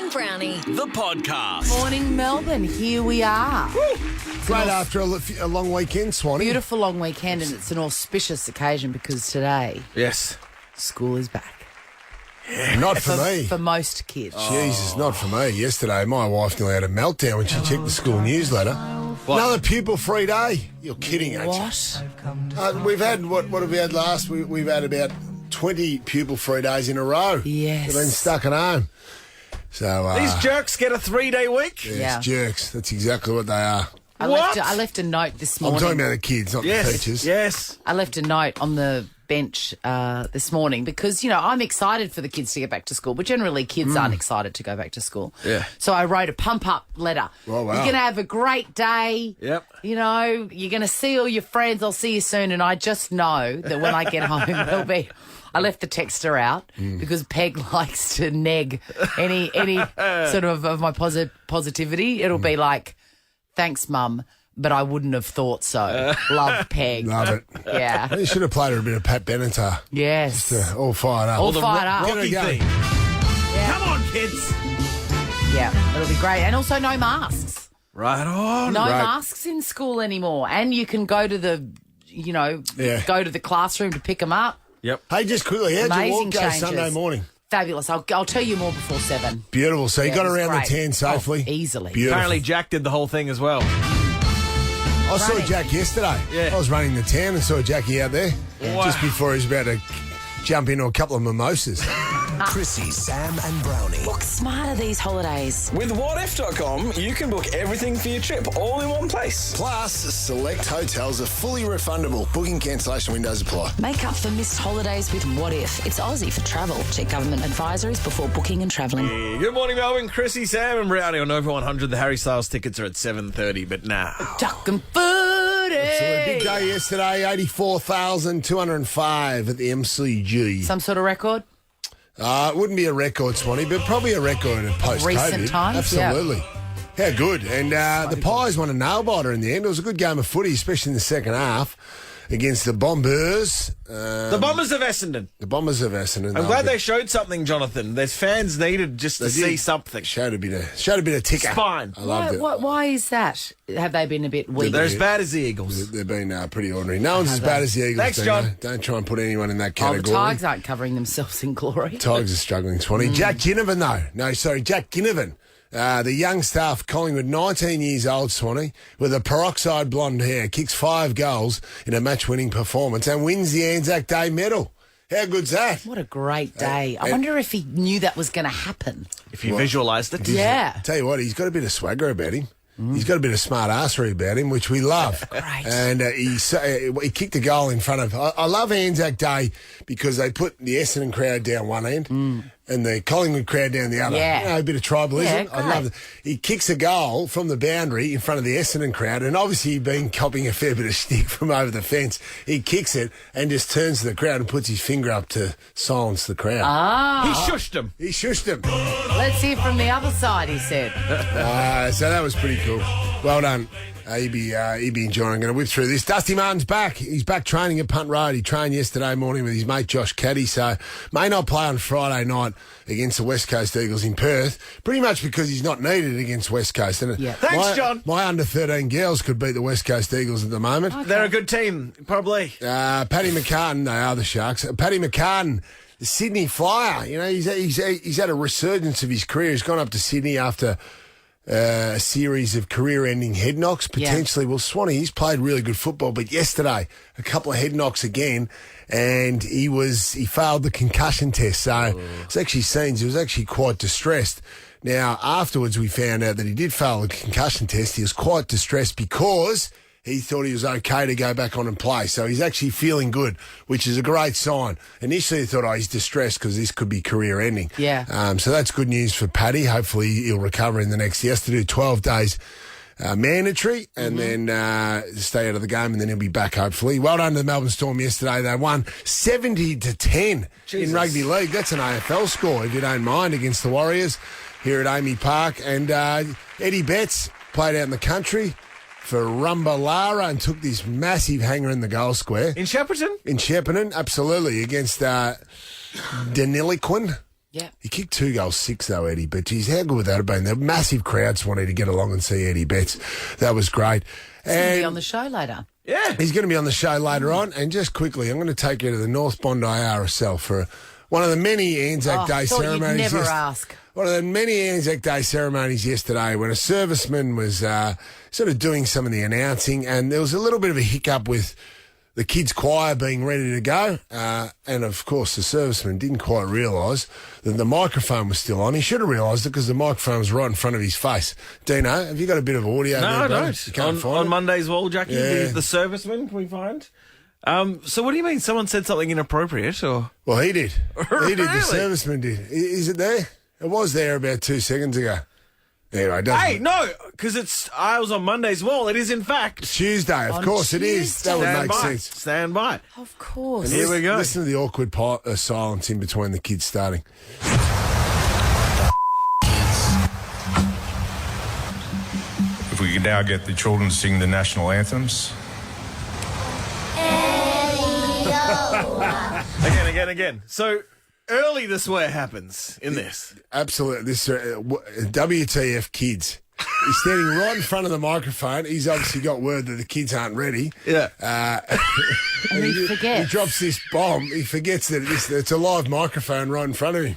and Brownie, the podcast. Morning, Melbourne. Here we are. Great after a long weekend, Swanee. Beautiful long weekend, and it's an auspicious occasion because today Yes. school is back. Not for me. For most kids. Jesus, not for me. Yesterday, my wife nearly had a meltdown when she checked the school newsletter. What? Another pupil-free day. You're kidding, aren't What? you? We've had, what have we had last? We've had about 20 pupil-free days in a row. Yes. They've been stuck at home. So, These jerks get a 3-day week? yes, Yeah. jerks. That's exactly what they are. I left a note this I'm morning. talking about the kids, not the Yes. teachers. Yes. I left a note on the bench this morning because, I'm excited for the kids to get back to school, but generally kids aren't excited to go back to school. Yeah. So I wrote a pump-up letter. Oh, wow. You're going to have a great day. Yep. You're going to see all your friends. I'll see you soon. And I just know that when I get home, it'll be... I left the texter out because Peg likes to neg any sort of my positivity. It'll be like, thanks, Mum, but I wouldn't have thought so. Love, Peg. Love it. Yeah. You should have played her a bit of Pat Benatar. Yes. All fired up. All fired up. Rocky Go. thing. Yeah. Come on, kids. Yeah, it'll be great. And also no masks. Right on. No Right. masks in school anymore. And you can go to the, go to the classroom to pick them up. Yep. Hey, just quickly, how'd your Amazing walk go changes. Sunday morning? Fabulous. I'll tell you more before 7. Beautiful. So you got it was around great. the 10 safely? Oh, easily. Beautiful. Apparently Jack did the whole thing as well. I saw running. Jack yesterday. Yeah. I was running the town and saw Jackie out there Wow. just before he was about to jump into a couple of mimosas. Chrissy, Sam and Brownie. Look smarter these holidays. With whatif.com, you can book everything for your trip all in one place. Plus, select hotels are fully refundable. Booking cancellation windows apply. Make up for missed holidays with What If. It's Aussie for travel. Check government advisories before booking and travelling. Good morning, Melbourne. Chrissy, Sam and Brownie on Over 100. The Harry Styles tickets are at 7:30, but nah. Duck and footy. So a big day yesterday, 84,205 at the MCG. Some sort of record? It wouldn't be a record, Swanee, but probably a record in post-COVID. Recent times, Absolutely. How good. And the Pies won a nail-biter in the end. It was a good game of footy, especially in the second half, against the Bombers. The Bombers of Essendon. The Bombers of Essendon. I'm glad they showed something, Jonathan. There's fans needed just to see something. Showed a bit of ticker. Spine. I loved it. Why is that? Have they been a bit weak? They're as bad as the Eagles. They've been pretty ordinary. No one's as bad as the Eagles. Thanks, Dino. John. Don't try and put anyone in that Oh, the category. Tigers aren't covering themselves in glory. Tigers are struggling, Swanee. Jack Ginnivan, though. No, sorry, Jack Ginnivan. The young star of Collingwood, 19 years old, Swanee, with a peroxide blonde hair, kicks 5 goals in a match-winning performance and wins the Anzac Day medal. How good's that? What a great day. I wonder if he knew that was going to happen. If you visualised it. Yeah. Tell you what, he's got a bit of swagger about him. He's got a bit of smart arsery about him, which we love. Great. And he kicked a goal in front of... I love Anzac Day because they put the Essendon crowd down one end and the Collingwood crowd down the other. Yeah. A bit of tribalism. Yeah, I love it. He kicks a goal from the boundary in front of the Essendon crowd, and obviously he'd been copying a fair bit of stick from over the fence. He kicks it and just turns to the crowd and puts his finger up to silence the crowd. He shushed them. He shushed him. Let's hear from the other side, he said. So that was pretty cool. Well done. He'd be enjoying. I'm going to whip through this. Dusty Martin's back. He's back training at Punt Road. He trained yesterday morning with his mate Josh Caddy, so may not play on Friday night against the West Coast Eagles in Perth, pretty much because he's not needed against West Coast. And Yeah. Thanks, John. My under-13 girls could beat the West Coast Eagles at the moment. They're a good team, probably. Paddy McCartan, they are the Sharks. Paddy McCartan, the Sydney Flyer, he's had a resurgence of his career. He's gone up to Sydney after... a series of career-ending head knocks, potentially. Yeah. Well, Swanee, he's played really good football, but yesterday, a couple of head knocks again, and he failed the concussion test. So it's actually scenes. He was actually quite distressed. Now, afterwards, we found out that he did fail the concussion test. He was quite distressed because he thought he was okay to go back on and play. So he's actually feeling good, which is a great sign. Initially, he thought, he's distressed because this could be career-ending. Yeah. So that's good news for Paddy. Hopefully, he'll recover in the next... He has to do 12 days mandatory and then stay out of the game, and then he'll be back, hopefully. Well done to the Melbourne Storm yesterday. They won 70-10 in rugby league. That's an AFL score, if you don't mind, against the Warriors here at Amy Park. And Eddie Betts played out in the country for Rumbalara and took this massive hanger in the goal square. In Shepparton? In Shepparton, absolutely, against Deniliquin. Yeah. He kicked 2 goals, 6 though, Eddie. But geez, how good would that have been? The massive crowds wanted to get along and see Eddie Betts. That was great. He's going to be on the show later. Yeah. He's going to be on the show later on. And just quickly, I'm going to take you to the North Bondi RSL for one of the many Anzac Day ceremonies. You'd never ask. One of the many Anzac Day ceremonies yesterday when a serviceman was sort of doing some of the announcing, and there was a little bit of a hiccup with the kids' choir being ready to go. And, of course, the serviceman didn't quite realise that the microphone was still on. He should have realised it because the microphone was right in front of his face. Deano, have you got a bit of audio No, there, I brother? don't. You can't find on it? Monday's wall, Jackie, Yeah. the serviceman, can we find? So what do you mean? Someone said something inappropriate, or? Well, he did. He did. The Really? serviceman did. Is it there? It was there about 2 seconds ago. Anyway, Hey, no, because I was on Monday's wall. It is, in fact. Tuesday, of On course it is. That would Stand make by. sense. Stand by. Of course. Here we go. Listen to the awkward silence in between the kids starting. If we could now get the children to sing the national anthems. Again. So early the swear happens in this. Absolutely. This WTF kids. He's standing right in front of the microphone. He's obviously got word that the kids aren't ready. Yeah. And he forgets. He drops this bomb. He forgets that it's a live microphone right in front of him.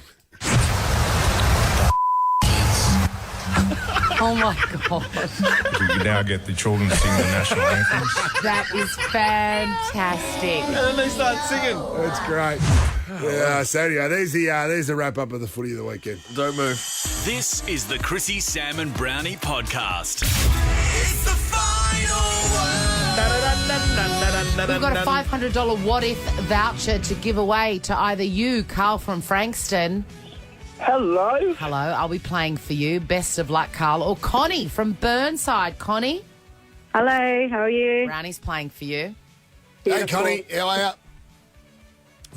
Oh, my God. If we could now get the children to sing the national anthems. That is fantastic. And then they start singing. That's great. Yeah, so anyway, there's the wrap up of the footy of the weekend. Don't move. This is the Chrissy, Sam and Brownie podcast. It's the final word. We've got a $500 What If voucher to give away to either you, Carl from Frankston. Hello. Hello, I'll be playing for you. Best of luck, Carl. Or Connie from Burnside. Connie, Hello, how are you? Brownie's playing for you. Hey, Connie, how are you?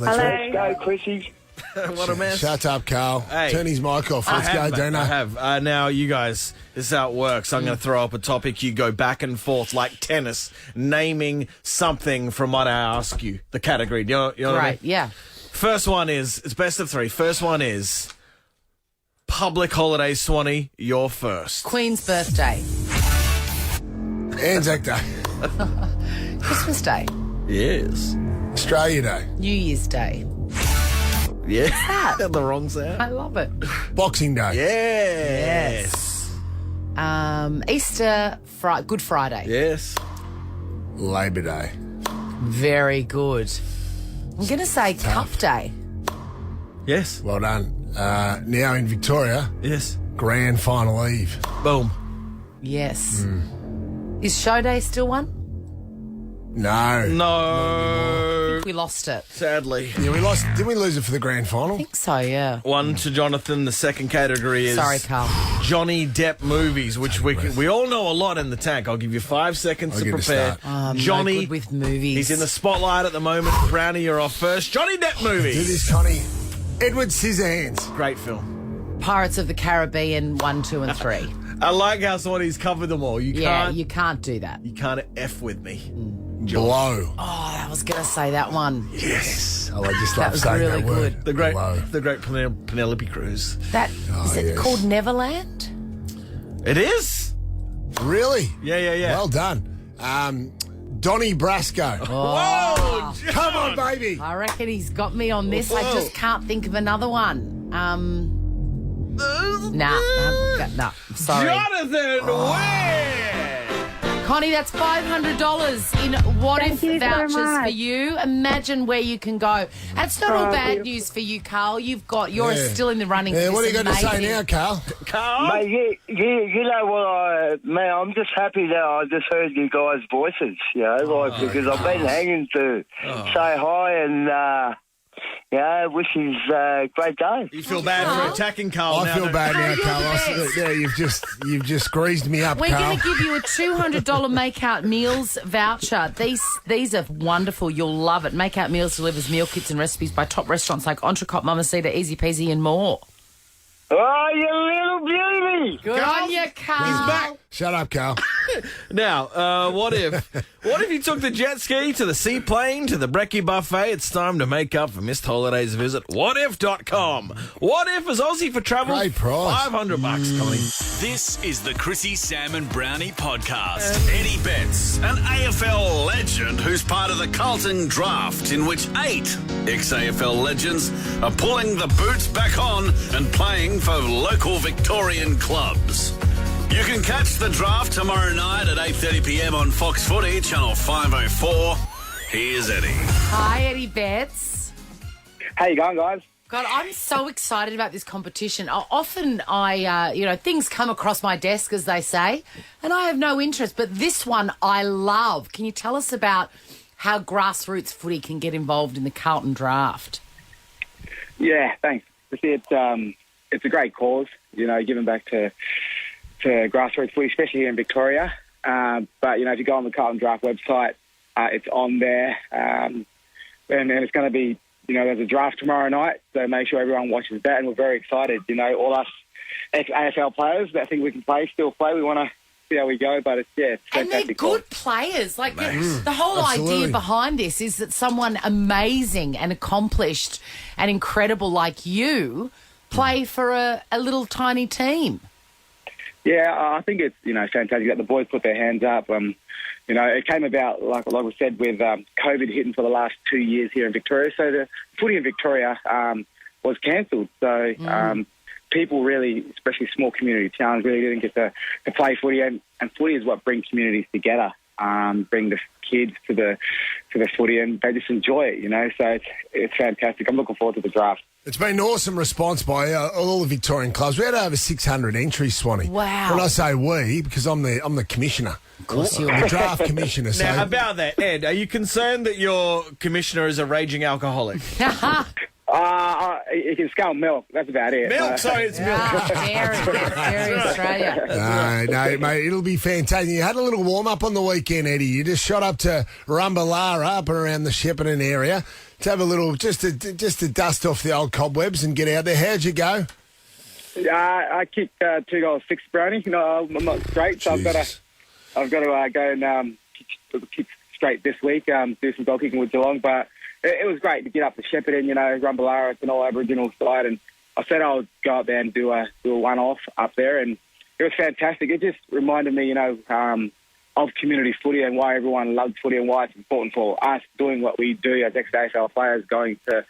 Hello. Go, Chrissy. What a mess. Shut up, Carl. Hey. Turn his mic off. I Let's have, go, mate, Dana. I have. Now, you guys, this is how it works. I'm going to throw up a topic. You go back and forth like tennis, naming something from what I ask you, the category. You know what I mean? Right, yeah. First one is, it's best of three. First one is public holiday, Swanee, you're first. Queen's birthday. Anzac Day. Christmas Day. Yes. Australia Day. New Year's Day. Yeah. that? The wrong sound. I love it. Boxing Day. Yes. Easter, Good Friday. Yes. Labor Day. Very good. I'm going to say Cup Day. Yes. Well done. Now in Victoria, Yes. grand final eve. Boom. Yes. Is Show Day still one? No. No. We lost it. Sadly. Yeah, we lost. Didn't we lose it for the grand final? I think so, yeah. One to Jonathan. The second category is Sorry, Carl. Johnny Depp movies, which we all know a lot in the tank. I'll give you 5 seconds I'll to give it a prepare. start. Johnny, no good with movies. he's in the spotlight at the moment. Brownie, you're off first. Johnny Depp Do movies. this, Connie. Edward Scissorhands. Great film. Pirates of the Caribbean 1, 2, and 3. I like how Swanee's covered them all. You Yeah, can't. you can't do that. You can't F with me. Blow. Oh, I was going to say that one. Yes. Oh, I just That love was saying really that word. good. The great Penelope Cruz. That is it yes. called Neverland? It is. Really? Yeah. Well done. Donnie Brasco. Whoa! Come on, baby. I reckon he's got me on this. I Whoa. just can't think of another one. Nah, sorry. Jonathan Ware. Connie, that's $500 in What Thank If you so vouchers much. for you. Imagine where you can go. That's not all bad beautiful. news for you, Carl. You're Yeah. still in the running. Yeah, for what are this you going to say amazing- now, Carl? Carl. Mate, you know what, man, I'm just happy that I just heard you guys' voices, because I've been hanging to say hi and, wish you a great day. You feel bad for attacking Carl I now, feel don't bad now, you're Carl. the best. Yeah, you've just greased me up, We're Carl. going to give you a $200 Make-Out Meals voucher. These are wonderful. You'll love it. Make-Out Meals delivers meal kits and recipes by top restaurants like Entrecôte, Mamacita, Easy Peasy and more. Oh, you little beauty! Good on you, Carl. He's back. Shut up, Carl. Now, what if you took the jet ski to the seaplane to the brekkie buffet? It's time to make up for missed holidays. Visit whatif.com. What if is Aussie for travel? Great price. $500 coming. This is the Chrissy, Sam and Brownie podcast. Eddie Betts, an AFL legend who's part of the Carlton draft, in which 8 ex-AFL legends are pulling the boots back on and playing for local Victorian clubs. You can catch the draft tomorrow night at 8:30pm on Fox Footy, Channel 504. Here's Eddie. Hi, Eddie Betts. How you going, guys? God, I'm so excited about this competition. Often things come across my desk, as they say, and I have no interest. But this one I love. Can you tell us about how grassroots footy can get involved in the Carlton draft? Yeah, thanks. It's a great cause, giving back to grassroots footy, especially here in Victoria. But, if you go on the Carlton Draft website, it's on there. And it's going to be, there's a draft tomorrow night, so make sure everyone watches that. And we're very excited. All us ex-AFL players that think we can still play. We want to see how we go, but it's fantastic. And they're good players. Like, the whole idea behind this is that someone amazing and accomplished and incredible like you play for a little tiny team. Yeah, I think it's, fantastic that the boys put their hands up. It came about, like we said, with COVID hitting for the last 2 years here in Victoria. So the footy in Victoria was cancelled. So people really, especially small community towns, really didn't get to play footy. And footy is what brings communities together, bring the kids to the footy, and they just enjoy it, So it's fantastic. I'm looking forward to the draft. It's been an awesome response by all the Victorian clubs. We had over 600 entries, Swanee. Wow. When I say we, because I'm the commissioner. Of course you I'm are. the draft commissioner. So. Now, about that, Ed, are you concerned that your commissioner is a raging alcoholic? You can scale milk. That's about it. Milk? Sorry, it's milk. Dairy Australia. No, mate, it'll be fantastic. You had a little warm-up on the weekend, Eddie. You just shot up to Rumballara, up around the Shepparton area, to have a little, just to dust off the old cobwebs and get out there. How'd you go? I kicked 2 goals, 6 Brownie. I'm not straight, so I've got to go and kick straight this week, do some goal kicking with Geelong, but it was great to get up to Shepparton, Rumballara, it's an all Aboriginal side, and I said I would go up there and do a one-off up there, and it was fantastic. It just reminded me, of community footy and why everyone loves footy and why it's important for us doing what we do as ex-AFL players, going to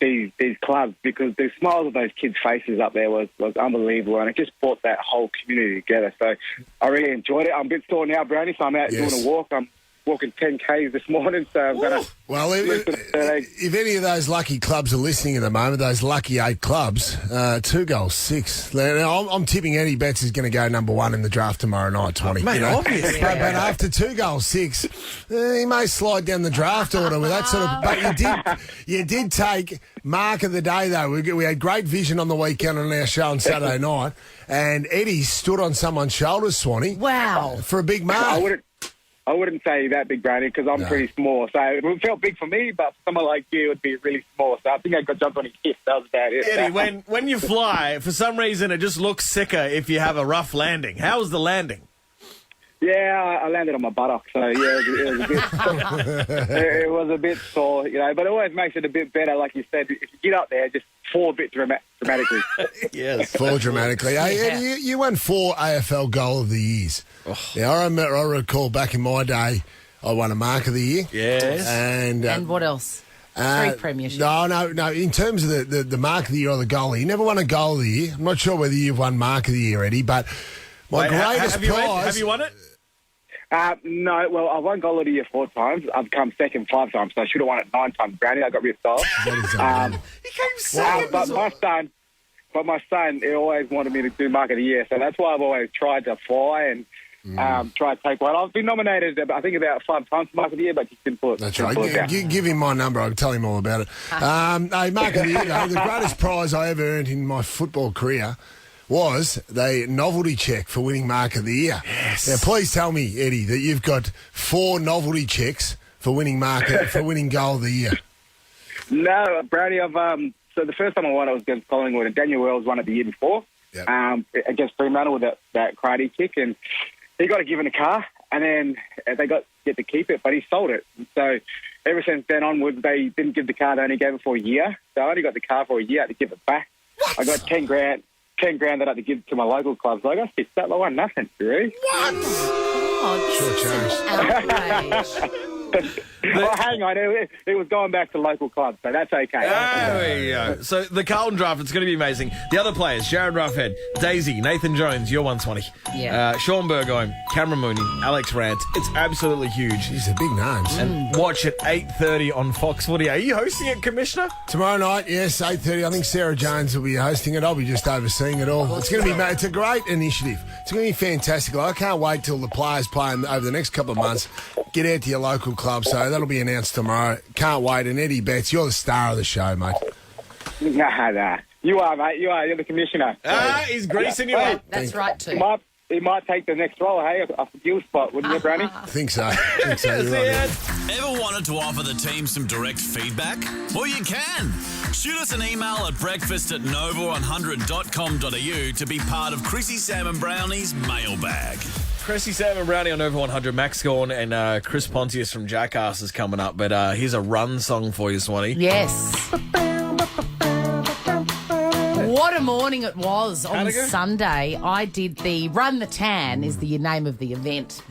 these clubs, because the smiles of those kids' faces up there was unbelievable, and it just brought that whole community together. So I really enjoyed it. I'm a bit sore now, Brownie, so I'm out doing a walk. I'm walking 10Ks this morning, so I'm going to... Well, if any of those lucky clubs are listening at the moment, those lucky 8 clubs, 2 goals, 6. Now, I'm tipping Eddie Betts is going to go number 1 in the draft tomorrow night, 20. Mate, obviously. But after 2 goals, 6, he may slide down the draft order with that sort of... But you did take mark of the day, though. We had great vision on the weekend on our show on Saturday night, and Eddie stood on someone's shoulders, Swanee. Wow. For a big mark. I wouldn't say that big, Brownie, because I'm pretty small. So it felt big for me, but for someone like you, it would be really small. So I think I got jumped on his hip. That was about it. Eddie, when you fly, for some reason, it just looks sicker if you have a rough landing. How was the landing? Yeah, I landed on my buttock, so yeah, it was a bit. It was a bit sore, but it always makes it a bit better. Like you said, if you get up there, just fall a bit dramatically. Yes, fall dramatically. Hey, Eddie, you won 4 AFL Goal of the Years. Oh. Yeah, I recall back in my day, I won a Mark of the Year. Yes, and what else? 3 premierships. No. In terms of the Mark of the Year or the goalie, you never won a Goal of the Year. I'm not sure whether you've won Mark of the Year, Eddie, but my greatest prize. Have you won it? No, well, I've won Goal of the Year 4 times. I've come second 5 times, so I should have won it 9 times. Brownie, I got ripped off. He came second. But my son, he always wanted me to do Mark of the Year, so that's why I've always tried to fly and try to take one. I've been nominated, I think, about 5 times for Mark of the Year, but just didn't pull it. That's right. Give him my number. I'll tell him all about it. Hey, Mark of the Year, though, the greatest prize I ever earned in my football career was the novelty check for winning Mark of the Year. Yes. Now, please tell me, Eddie, that you've got 4 novelty checks for winning Goal of the Year. No, Brownie, so the first time I won, I was against Collingwood, and Daniel Wells won it the year before against Fremantle with that karate kick, and he got given a car, and then they get to keep it, but he sold it. So ever since then onwards, they didn't give the car. They only gave it for a year. So I only got the car for a year. I had to give it back. What? I got 10 grand that I had to give to my local club. So I got fixed that. I won nothing, really. What? Oh, this is an outrage. Oh, hang on. It was going back to local clubs, so that's okay. There you go. So the Carlton draft, it's going to be amazing. The other players, Jared Roughhead, Daisy, Nathan Jones, you're 120. Yeah. Sean Burgoyne, Cameron Mooney, Alex Rant. It's absolutely huge. These are big names. And watch at 8:30 on Fox Footy. Are you hosting it, Commissioner? Tomorrow night, yes, 8:30. I think Sarah Jones will be hosting it. I'll be just overseeing it all. It's going to be, it's a great initiative. It's going to be fantastic. I can't wait till the players play over the next couple of months. Get out to your local club. So that'll be announced tomorrow. Can't wait. And Eddie Betts, you're the star of the show, mate. Nah. You are, mate. You are. You're the commissioner. He's greasing you up. That's right, too. He might take the next role, hey, off the gill spot, wouldn't you, Brownie? I think so. You're right. Ever wanted to offer the team some direct feedback? Well, you can. Shoot us an email at breakfast@nova100.com.au to be part of Chrissy, Sam and Brownie's mailbag. Chrissy, Sam and Brownie on Over 100. Max Gawn and Chris Pontius from Jackass is coming up. But here's a run song for you, Swanee. Yes. What a morning it was on Sunday. I did the Run the Tan is the name of the event.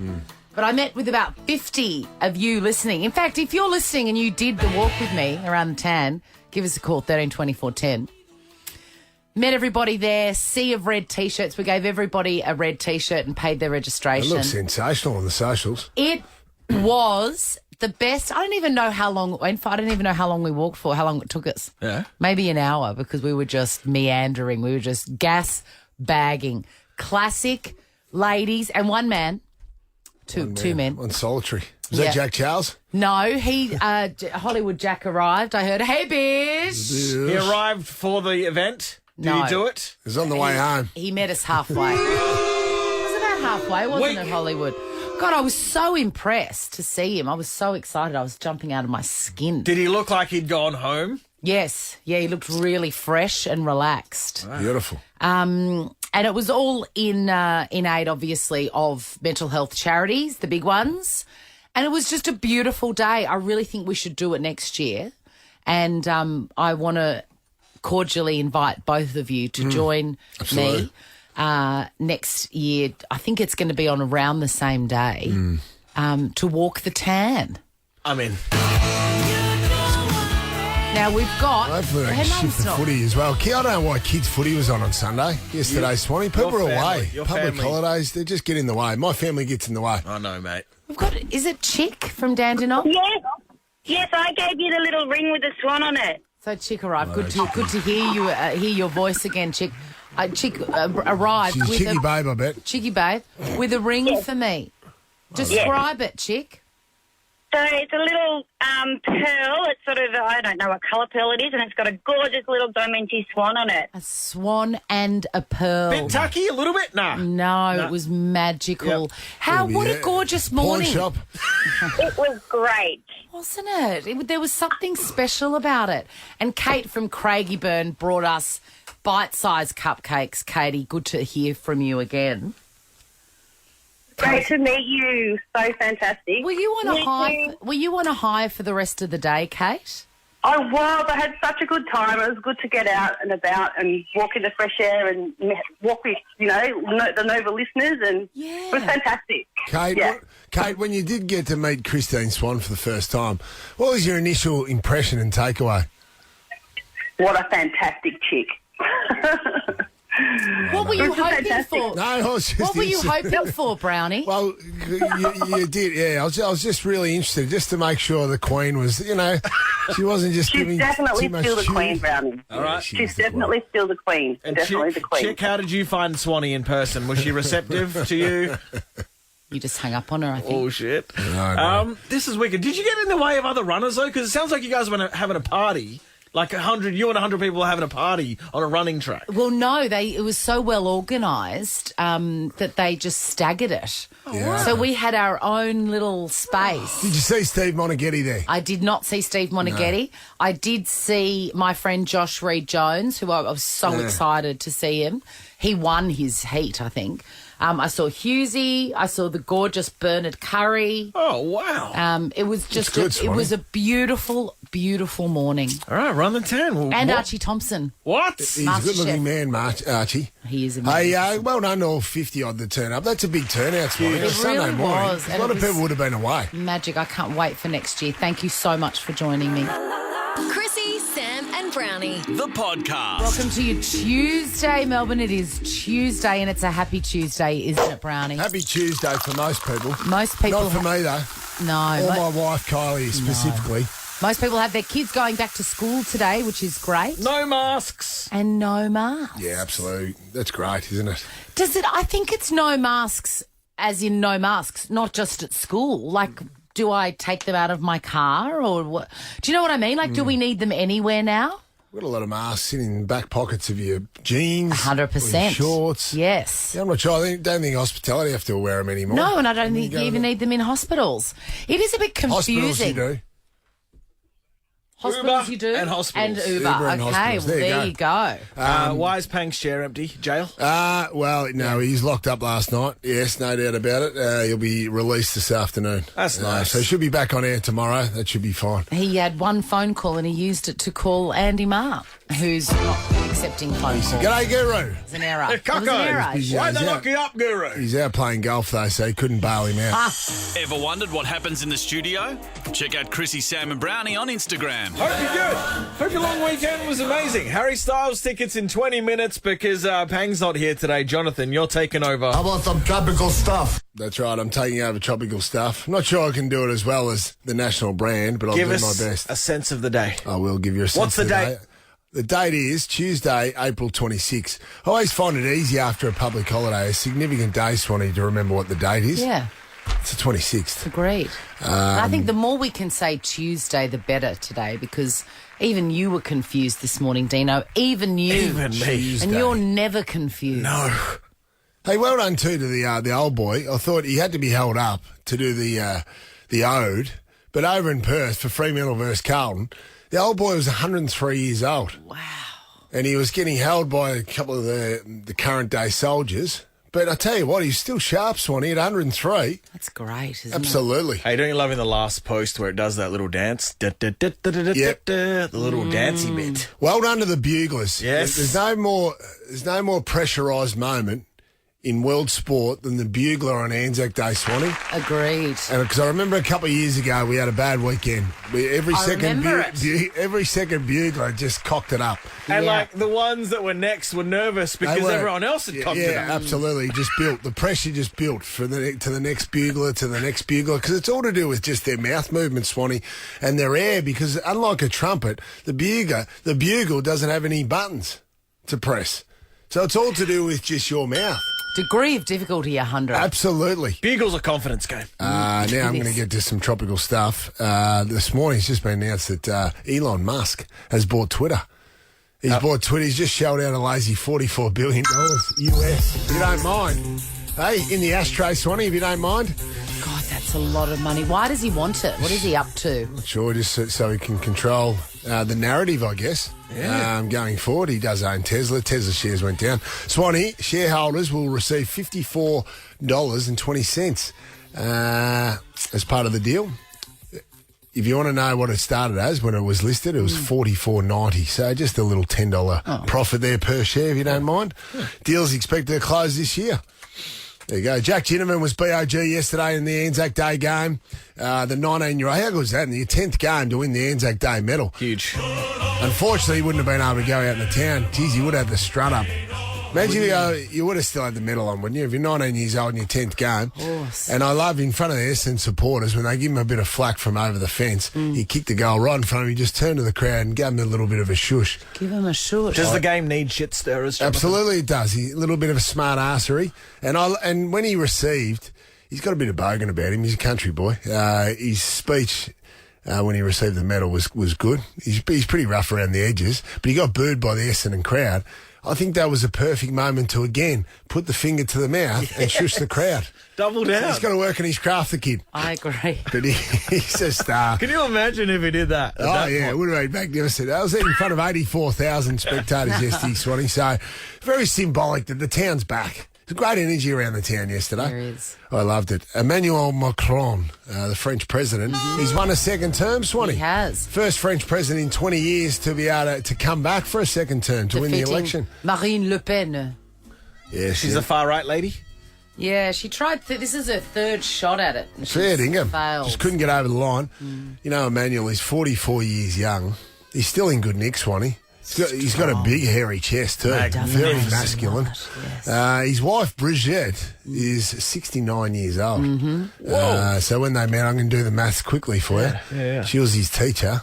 But I met with about 50 of you listening. In fact, if you're listening and you did the walk with me around the tan, give us a call, 13 24 10. Met everybody there, sea of red T-shirts. We gave everybody a red T-shirt and paid their registration. It looks sensational on the socials. It was the best. I don't even know how long it went for. I don't even know how long we walked for, how long it took us. Yeah. Maybe an hour because we were just meandering. We were just gas bagging. Classic ladies and one man. Two men. One solitary. Was that Jack Charles? No, Hollywood Jack arrived. I heard, hey, bitch. He arrived for the event. Did he do it? He was on the way home. He met us halfway. It was about halfway, wasn't it, Hollywood? God, I was so impressed to see him. I was so excited. I was jumping out of my skin. Did he look like he'd gone home? Yes. Yeah, he looked really fresh and relaxed. Wow. Beautiful. And it was all in aid, obviously, of mental health charities, the big ones. And it was just a beautiful day. I really think we should do it next year. And I want to cordially invite both of you to join me next year. I think it's going to be on around the same day to walk the tan. I'm in. Now we've got... Hopefully they can shift the footy as well. I don't know why kids' footy was on Sunday, yesterday, Swanee. People are away. Public holidays, they just get in the way. My family gets in the way. I know, mate. We've got... Is it Chick from Deano? Yes, I gave you the little ring with the swan on it. So Chick arrived. Good to hear you hear your voice again, Chick. Chick arrived She's with Chicky Babe, I bet. Chicky Babe with a ring for me. Describe it, Chick. So it's a little pearl. It's sort of, I don't know what colour pearl it is, and it's got a gorgeous little diamante swan on it. A swan and a pearl. Bit tucky, a little bit? No, it was magical. Yep. What a gorgeous morning. Pawn shop. It was great. Wasn't it? There was something special about it. And Kate from Craigieburn brought us bite-sized cupcakes. Katie, good to hear from you again. Great to meet you. So fantastic. Were you on a high for the rest of the day, Kate? I was. I had such a good time. It was good to get out and about and walk in the fresh air and walk with, the Nova listeners, and it was fantastic. Kate, when you did get to meet Christine Swan for the first time, what was your initial impression and takeaway? What a fantastic chick. What were you hoping for? What were you hoping for, Brownie? Well, you did, yeah. I was just really interested, just to make sure the Queen was, she wasn't just giving definitely too much still the chew. Queen, Brownie. All right. She's definitely still the Queen. And definitely the Queen. Chick, how did you find Swanee in person? Was she receptive to you? You just hung up on her, I think. Oh, shit. No. This is wicked. Did you get in the way of other runners, though? Because it sounds like you guys were having a party. Like you and 100 people were having a party on a running track. Well, no, it was so well organised that they just staggered it. Yeah. So we had our own little space. Did you see Steve Monaghetti there? I did not see Steve Monaghetti. No. I did see my friend Josh Reid-Jones, who I was so excited to see him. He won his heat, I think. I saw Husey. I saw the gorgeous Bernard Curry. Oh, wow. It was just good, it was a beautiful, beautiful morning. All right, run the 10. And Archie Thompson. What? He's a good-looking man, Archie. He is amazing. Hey, well done, all 50-odd that turn up. That's a big turnout tonight. It really was. A lot of people would have been away. Magic. I can't wait for next year. Thank you so much for joining me. Chrissy, Sam and Brownie. The podcast. Welcome to your Tuesday, Melbourne. It is Tuesday and it's a happy Tuesday, isn't it, Brownie? Happy Tuesday for most people. Most people. Not for me, though. No. Or my wife, Kylie, specifically. Most people have their kids going back to school today, which is great. No masks. And no masks. Yeah, absolutely. That's great, isn't it? Does it? I think it's no masks, as in no masks, not just at school. Like, do I take them out of my car or what? Do you know what I mean? Like, do we need them anywhere now? We've got a lot of masks sitting in the back pockets of your jeans. 100%. Or your shorts. Yes. Yeah, I'm not sure. I don't think hospitality have to wear them anymore. No, and I don't think you even need them in hospitals. It is a bit confusing. Hospitals you do. Hospitals Uber you do? and hospitals. And Uber. Uber and okay, hospitals. well, There there you you go. Why is Pang's chair empty? Jail? Well, no, he's locked up last night. Yes, no doubt about it. He'll be released this afternoon. That's nice. So he should be back on air tomorrow. That should be fine. He had one phone call and he used it to call Andy Marr, who's not accepting phone calls. G'day, Guru. It's an error. It Cucko. was an error. Why'd they lock you up, Guru? He's out playing golf, though, so he couldn't bail him out. Ever wondered what happens in the studio? Check out Chrissy, Sam and Brownie on Instagram. Hope you're good. Hope your long weekend was amazing. Harry Styles tickets in 20 minutes because Pang's not here today. Jonathan, you're taking over. How about some tropical stuff? That's right, I'm taking over tropical stuff. Not sure I can do it as well as the national brand, but I'll Give do us my best. a sense of the day. I will give you a sense What's the of date? The date is Tuesday, April 26. I always find it easy after a public holiday, a significant day, Swanee, to remember what the date is. Yeah. It's the 26th. Agreed. I think the more we can say Tuesday, the better today, because even you were confused this morning, Deano. Even you. Even me. Tuesday. And you're never confused. No. Hey, well done too to the old boy. I thought he had to be held up to do the ode, but over in Perth for Fremantle versus Carlton, the old boy was 103 years old. Wow. And he was getting held by a couple of the current day soldiers. But I tell you what, he's still sharp, Swanee, at 103. That's great, isn't Absolutely. Hey, don't you love in the last post where it does that little dance? The little dancey bit. Well done to the buglers. Yes. There's no more pressurised moment in world sport than the bugler on Anzac Day, Swanee. it? Agreed. And because I remember a couple of years ago, we had a bad weekend. Every second bugler just cocked it up. And Yeah. like the ones that were next were nervous because everyone else had cocked it Yeah, up. absolutely. Just built. The pressure just built to the next bugler, because it's all to do with just their mouth movements, Swanee, and their air, because unlike a trumpet, the bugle doesn't have any buttons to press. So it's all to do with just your mouth. Degree of difficulty, 100. Absolutely. Bugle's a confidence game. Now I'm going to get to some tropical stuff. This morning it's just been announced that Elon Musk has bought Twitter. He's bought Twitter. He's just shelled out a lazy $44 billion US, if you don't mind. Hey, in the ashtray, Swanee, if you don't mind. God, that's a lot of money. Why does he want it? What is he up to? Not sure, just so he can control the narrative, I guess. Yeah. Going forward, he does own Tesla. Tesla shares went down. Swanee, shareholders will receive $54.20 as part of the deal. If you want to know what it started as when it was listed, it was $44.90. So just a little $10 profit there per share, if you don't mind. Deal's expected to close this year. There you go. Jack Ginnivan was BOG yesterday in the Anzac Day game. The 19-year-old, how good was that? In your 10th game to win the Anzac Day medal. Huge. Unfortunately, he wouldn't have been able to go out in the town. Jeez, he would have had the strut up. Imagine you would have still had the medal on, wouldn't you? If you're 19 years old in your 10th game. And I love in front of the Essendon supporters, when they give him a bit of flack from over the fence, he kicked the goal right in front of him. He just turned to the crowd and gave him a little bit of a shush. Give him a shush. Does the game need shit stirrers? Absolutely it does. A little bit of a smart arsery. And when he received, he's got a bit of bogan about him. He's a country boy. His speech when he received the medal was good. He's pretty rough around the edges, but he got booed by the Essendon crowd. I think that was a perfect moment to, again, put the finger to the mouth and shush the crowd. Double down. He's got to work on his craft, the kid. I agree. But he's a star. Can you imagine if he did that? It would have been magnificent. I was in front of 84,000 spectators yesterday, Swanee, so very symbolic that the town's back. There's great energy around the town yesterday. There is. I loved it. Emmanuel Macron, the French president, he's won a second term, Swanee. He has. First French president in 20 years to be able to come back for a second term to win the Defeating election. Marine Le Pen. Yeah, She's a far-right lady? Yeah, she tried. This is her third shot at it. And Fair she's dinkum. failed. Just couldn't get over the line. You know, Emmanuel, he's 44 years young. He's still in good nick, Swanee. He's got a big, hairy chest, too. Very masculine. His wife, Brigitte, is 69 years old. So when they met, I'm going to do the maths quickly for you. Yeah. She was his teacher.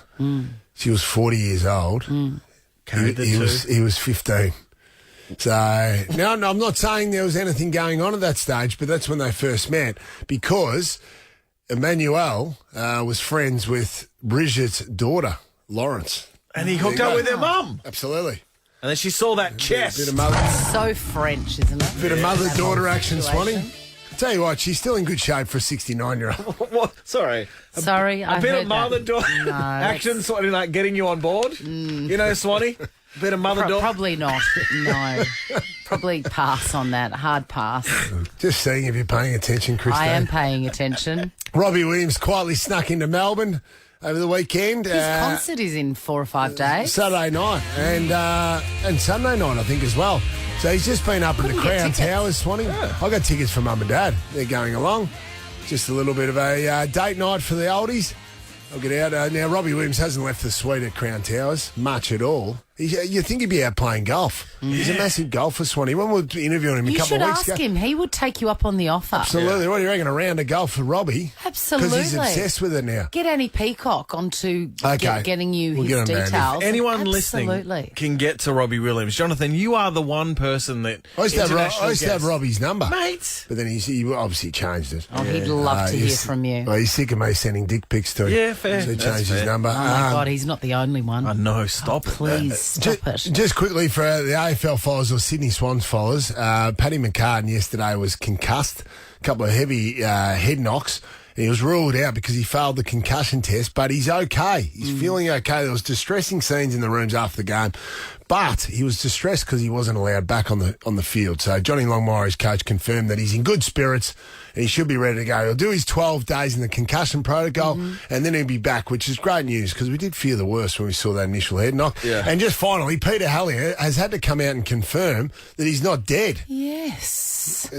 She was 40 years old. He was 15. So, now I'm not saying there was anything going on at that stage, but that's when they first met, because Emmanuel was friends with Brigitte's daughter, Lawrence. And he hooked up with her mum. Absolutely. And then she saw that chest. Bit of mother, So French, isn't it? bit of mother-daughter action, situation. Swanee. Tell you what, she's still in good shape for a 69-year-old. What? Sorry. Sorry, A I bit heard of mother-daughter that. No, action, sort of like getting you on board. You know, Swanee? A bit of mother-daughter. Probably not. No. Probably pass on that. Hard pass. Just seeing if you're paying attention, Christine. I am paying attention. Robbie Williams quietly snuck into Melbourne over the weekend. His concert is in 4 or 5 days. Saturday night and Sunday night, I think, as well. So he's just been up at the Couldn't get Crown tickets. Towers, Swanee. I got tickets for Mum and Dad. They're going along. Just a little bit of a date night for the oldies. I'll get out. Now, Robbie Williams hasn't left the suite at Crown Towers much at all. You think he'd be out playing golf. He's a massive golfer, Swanee. When we were interviewing him a You couple should of weeks ask ago. him. He would take you up on the offer. Absolutely. What do you reckon? A round of golf for Robbie? Absolutely. Because he's obsessed with it now. Get Annie Peacock onto getting you We'll his get him, Andy. details. Anyone Absolutely. listening can get to Robbie Williams. Jonathan, you are the one person that I used to have international Robbie's number. Mate. But then he obviously changed it. Oh, he'd love to hear from you. Well, he's sick of me sending dick pics to him. Yeah, fair. So he That's changed his fair. number. Oh, my God, he's not the only one. I know, stop it. Please, stop it. Just quickly for the AFL followers or Sydney Swans followers, Paddy McCartan yesterday was concussed, a couple of heavy head knocks. He was ruled out because he failed the concussion test, but he's okay. He's feeling okay. There was distressing scenes in the rooms after the game, but he was distressed because he wasn't allowed back on the field. So Johnny Longmire, his coach, confirmed that he's in good spirits and he should be ready to go. He'll do his 12 days in the concussion protocol and then he'll be back, which is great news because we did fear the worst when we saw that initial head knock. Yeah. And just finally, Peter Hallier has had to come out and confirm that he's not dead. Yes.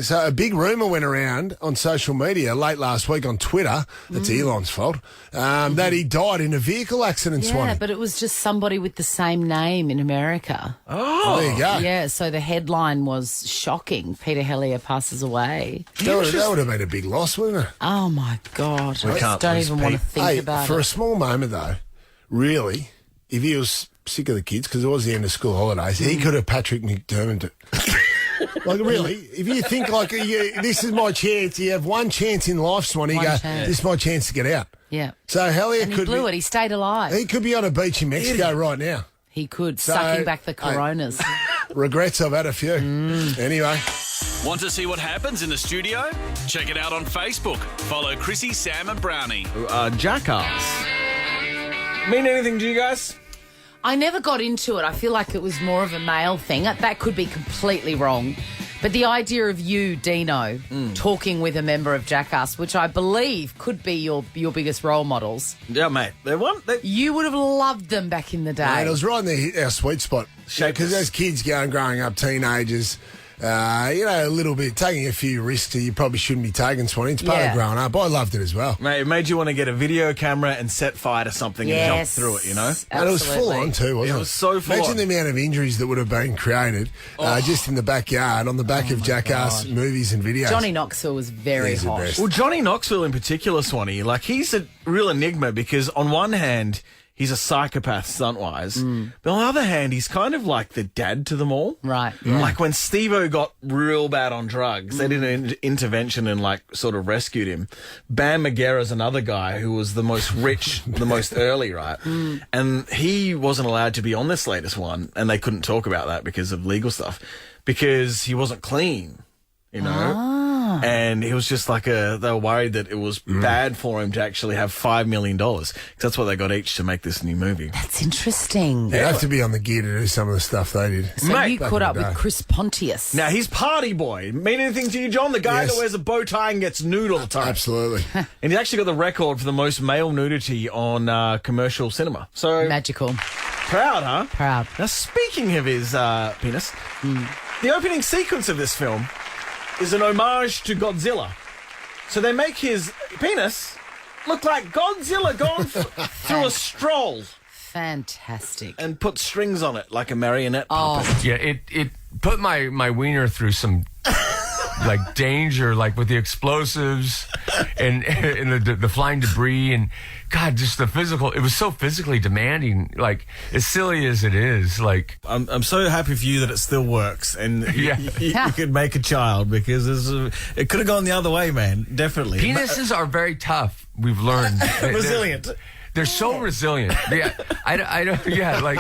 So a big rumour went around on social media late last week on Twitter, that's Elon's fault, that he died in a vehicle accident, Yeah, Swanee. but it was just somebody with the same name in America. Oh, there you go. Yeah, so the headline was shocking. Peter Hellier passes away. That would have been a big loss, wouldn't it? Oh, my God. I can't don't lose even want to Pete. think about for it. a small moment, though, really, if he was sick of the kids, because it was the end of school holidays, he could have Patrick McDermott it. Like, really, if you think, like, this is my chance, you have one chance in life, Swanee, you One go, chance. this is my chance to get out. Yeah. So Hellier And he could blew it. He stayed alive. He could be on a beach in Mexico right now. He could, So, sucking back the coronas. Regrets, I've had a few. Anyway. Want to see what happens in the studio? Check it out on Facebook. Follow Chrissy, Sam and Brownie. Jackass. Mean anything to you guys? I never got into it. I feel like it was more of a male thing. That could be completely wrong. But the idea of you, Deano, talking with a member of Jackass, which I believe could be your biggest role models. Yeah, mate. You would have loved them back in the day. Mate, it was right in our sweet spot. Because as kids growing up, teenagers, a little bit, taking a few risks that you probably shouldn't be taking, Swanee. It's part of growing up. I loved it as well. Mate, it made you want to get a video camera and set fire to something and jump through it, you know? And it was full on too, wasn't it? It was so full Imagine on. the amount of injuries that would have been created just in the backyard on the back of Jackass movies and videos. Johnny Knoxville was very He's the hot. best. Well, Johnny Knoxville in particular, Swanee, like he's a real enigma because on one hand, he's a psychopath stunt-wise, but on the other hand, he's kind of like the dad to them all. Right. Like when Steve-O got real bad on drugs, they did an intervention and like sort of rescued him. Bam Margera's another guy who was the most rich, the most early, right? And he wasn't allowed to be on this latest one, and they couldn't talk about that because of legal stuff, because he wasn't clean, you know? And he was just like they were worried that it was bad for him to actually have $5 million. Because that's what they got each to make this new movie. That's interesting. You have to be on the gear to do some of the stuff they did. So you caught up with Chris Pontius. Now, he's party boy. Mean anything to you, John? The guy that wears a bow tie and gets nude all the time. Absolutely. And he's actually got the record for the most male nudity on commercial cinema. So magical. Proud, huh? Proud. Now, speaking of his penis, the opening sequence of this film is an homage to Godzilla. So they make his penis look like Godzilla gone through a stroll. Fantastic. And put strings on it like a marionette puppet. Yeah, it put my wiener through some like danger, like with the explosives and the flying debris and God, just the physical. It was so physically demanding. Like as silly as it is, like I'm so happy for you that it still works and you could make a child because it could have gone the other way, man. Definitely. Penises are very tough. We've learned resilient. They're so resilient. I don't. Yeah, like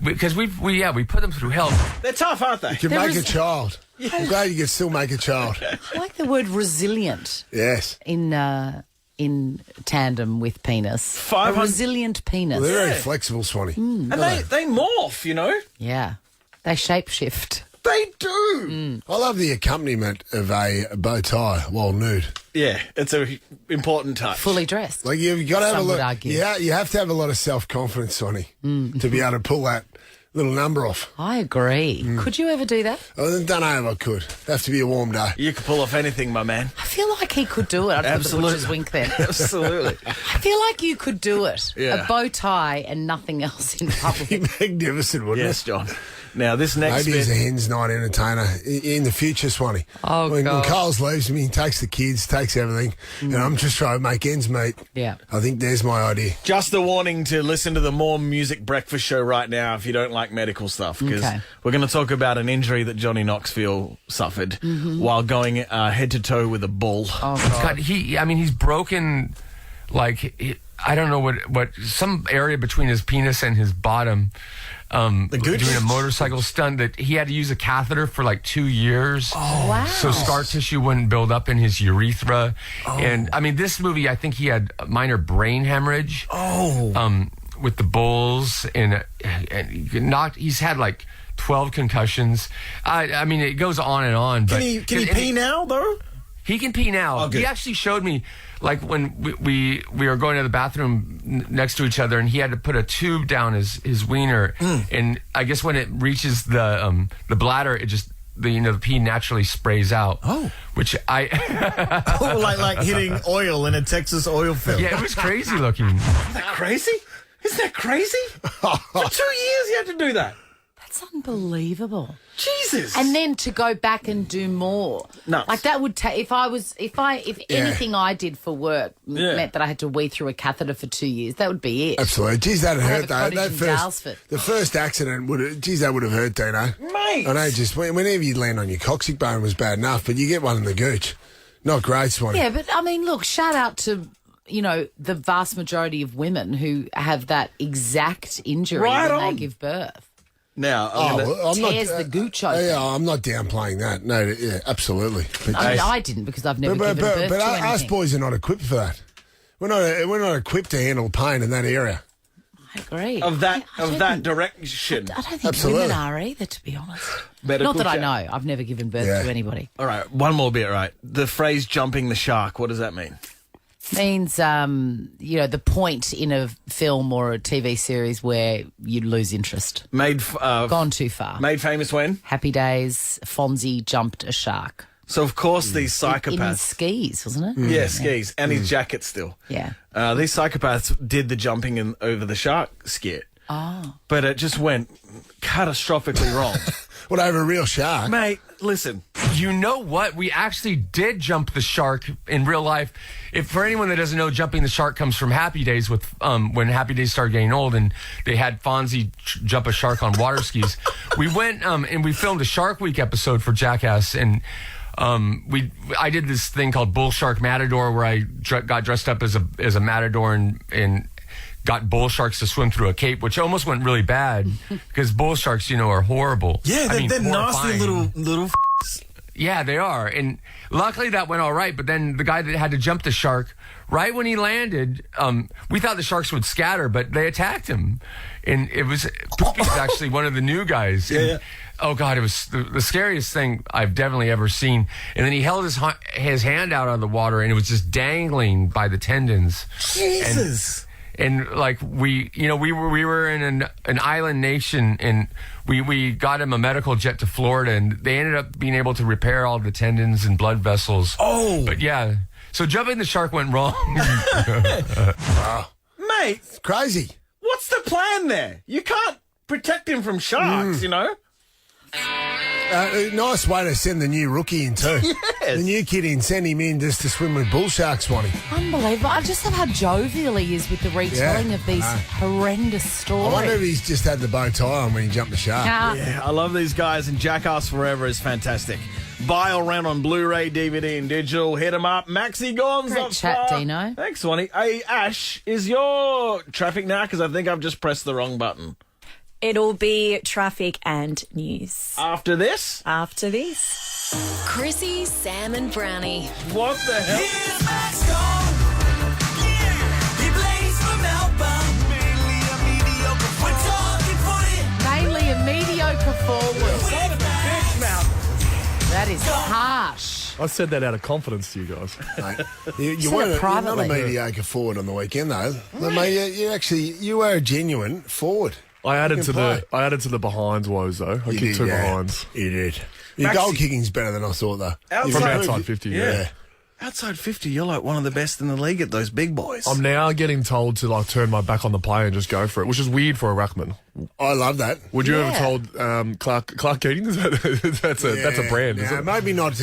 because we put them through hell. They're tough, aren't they? You can make a child. I'm glad you can still make a child. I like the word resilient. Yes. In tandem with penis. A resilient penis. Well, they're very flexible, Swanee. And they morph, you know? Yeah. They shapeshift. They do. I love the accompaniment of a bow tie while nude. Yeah, it's an important touch. Fully dressed. Like you've got to have Some a would lot. argue. Yeah, you have to have a lot of self-confidence, Sonny, to be able to pull that little number off. I agree. Could you ever do that? I don't know if I could. It'd have to be a warm day. You could pull off anything, my man. I feel like he could do it. I've got the butcher's wink then. Absolutely. I feel like you could do it. Yeah. A bow tie and nothing else in public. Magnificent, wouldn't Yes, it? John. Now, this next Maybe bit... he's a hen's night entertainer in the future, Swanee. Oh, when God. Carl's leaves me, he takes the kids, takes everything, and I'm just trying to make ends meet. Yeah. I think there's my idea. Just a warning to listen to the More Music Breakfast Show right now if you don't like medical stuff, because we're going to talk about an injury that Johnny Knoxville suffered while going head to toe with a bull. Oh, God. He's broken, like, I don't know what some area between his penis and his bottom. Doing a motorcycle stunt that he had to use a catheter for like 2 years. Oh, wow. So scar tissue wouldn't build up in his urethra. And I mean, this movie, I think he had a minor brain hemorrhage. With the bulls and he's had like 12 concussions. I mean, it goes on and on. But Can he pee now, though? He can pee now. Oh, he actually showed me, like, when we were going to the bathroom next to each other, and he had to put a tube down his wiener, and I guess when it reaches the bladder, it just the pee naturally sprays out. Which I like hitting oil in a Texas oil field. Yeah, it was crazy looking. Isn't that crazy? Isn't that crazy? For 2 years you had to do that. That's unbelievable. Jesus. And then to go back and do more. No. Like that would take, if anything I did for work meant that I had to wee through a catheter for 2 years, that would be it. Absolutely. Geez, that'd hurt, though. That The first accident that would have hurt, Deano. Mate. I know, just whenever you land on your coccyx bone was bad enough, but you get one in the gooch. Not great, Swanee. Yeah, but I mean, look, shout out to, the vast majority of women who have that exact injury when they give birth. Now, tears the gooch open. Yeah, I'm not downplaying that. No, yeah, absolutely. But, I didn't because I've never given birth but to anything. us boys are not equipped for that. We're not equipped to handle pain in that area. I agree. Of that direction. I don't think women are either, to be honest. Not that I know. I've never given birth to anybody. All right, one more bit, right? The phrase jumping the shark, what does that mean? Means, the point in a film or a TV series where you lose interest. Gone too far. Made famous when? Happy Days, Fonzie jumped a shark. So, of course, these psychopaths... In his skis, wasn't it? Yeah, skis. And his jacket still. Yeah. These psychopaths did the jumping over the shark skit. Oh. But it just went catastrophically wrong. What, over a real shark? Mate, listen. You know what? We actually did jump the shark in real life. For anyone that doesn't know, jumping the shark comes from Happy Days with when Happy Days started getting old and they had Fonzie jump a shark on water skis. We went and we filmed a Shark Week episode for Jackass, and I did this thing called Bull Shark Matador where I got dressed up as a matador and got bull sharks to swim through a cape, which almost went really bad because bull sharks, are horrible. Yeah, they're nasty little Yeah, they are. And luckily that went all right. But then the guy that had to jump the shark, right when he landed, we thought the sharks would scatter, but they attacked him. And it was Poopy's actually one of the new guys. Yeah. Oh, God, it was the scariest thing I've definitely ever seen. And then he held his hand out on the water, and it was just dangling by the tendons. Jesus. And like we were in an island nation, and we got him a medical jet to Florida, and they ended up being able to repair all the tendons and blood vessels. Oh, but yeah, so jumping the shark went wrong. Wow, mate, it's crazy. What's the plan there? You can't protect him from sharks, you know. Nice way to send the new rookie in too. Yes. The new kid in, send him in just to swim with bull sharks, Swanee. Unbelievable. I just love how jovial he is with the retelling of these horrendous stories. I wonder if he's just had the bow tie on when he jumped the shark. Yeah, I love these guys, and Jackass Forever is fantastic. Buy all round on Blu-ray, DVD, and digital. Hit them up. Maxi Gawn's Great up chat, far. Deano. Thanks, Swanee. Hey, Ash, is your traffic now? Because I think I've just pressed the wrong button. It'll be traffic and news. After this? After this. Chrissy, Sam and Brownie. What the hell? Mainly a mediocre forward. That is harsh. I said that out of confidence to you guys. Mate, you're not a mediocre forward on the weekend, though. Mate, you were a genuine forward. I added to the behinds woes though. I kicked two behinds. You did. Your goal kicking's better than I thought though. From outside 50, yeah. Outside 50, you're like one of the best in the league at those big boys. I'm now getting told to like turn my back on the play and just go for it, which is weird for a ruckman. I love that. Would you ever told Clark Keating? That's a brand, isn't it? Maybe not.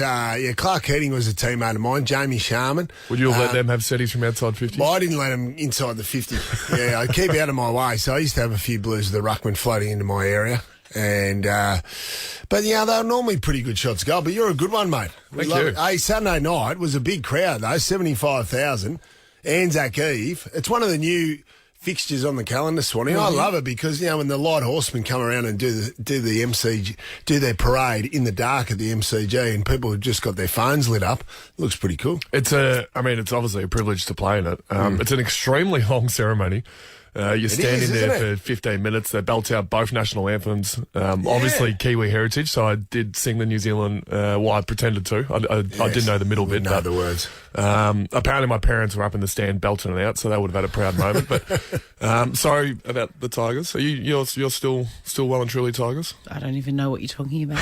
Clark Keating was a teammate of mine, Jamie Sharman. Would you have let them have setties from outside 50? Well, I didn't let them inside the 50. Yeah, I keep out of my way. So I used to have a few blues of the ruckman floating into my area. And, but yeah, they're normally pretty good shots goal, but you're a good one, mate. Thank you. Hey, Saturday night was a big crowd though, 75,000. Anzac Eve. It's one of the new fixtures on the calendar, Swanee. I love it because, when the light horsemen come around and do the MCG, do their parade in the dark at the MCG and people have just got their phones lit up, it looks pretty cool. It's obviously a privilege to play in it. It's an extremely long ceremony. You're standing there for 15 minutes. They belt out both national anthems. Obviously, Kiwi heritage. So I did sing the New Zealand. I pretended to. I didn't know the middle bit. Know the words. Apparently, my parents were up in the stand belting it out, so they would have had a proud moment. But sorry about the Tigers. So you're still well and truly Tigers. I don't even know what you're talking about.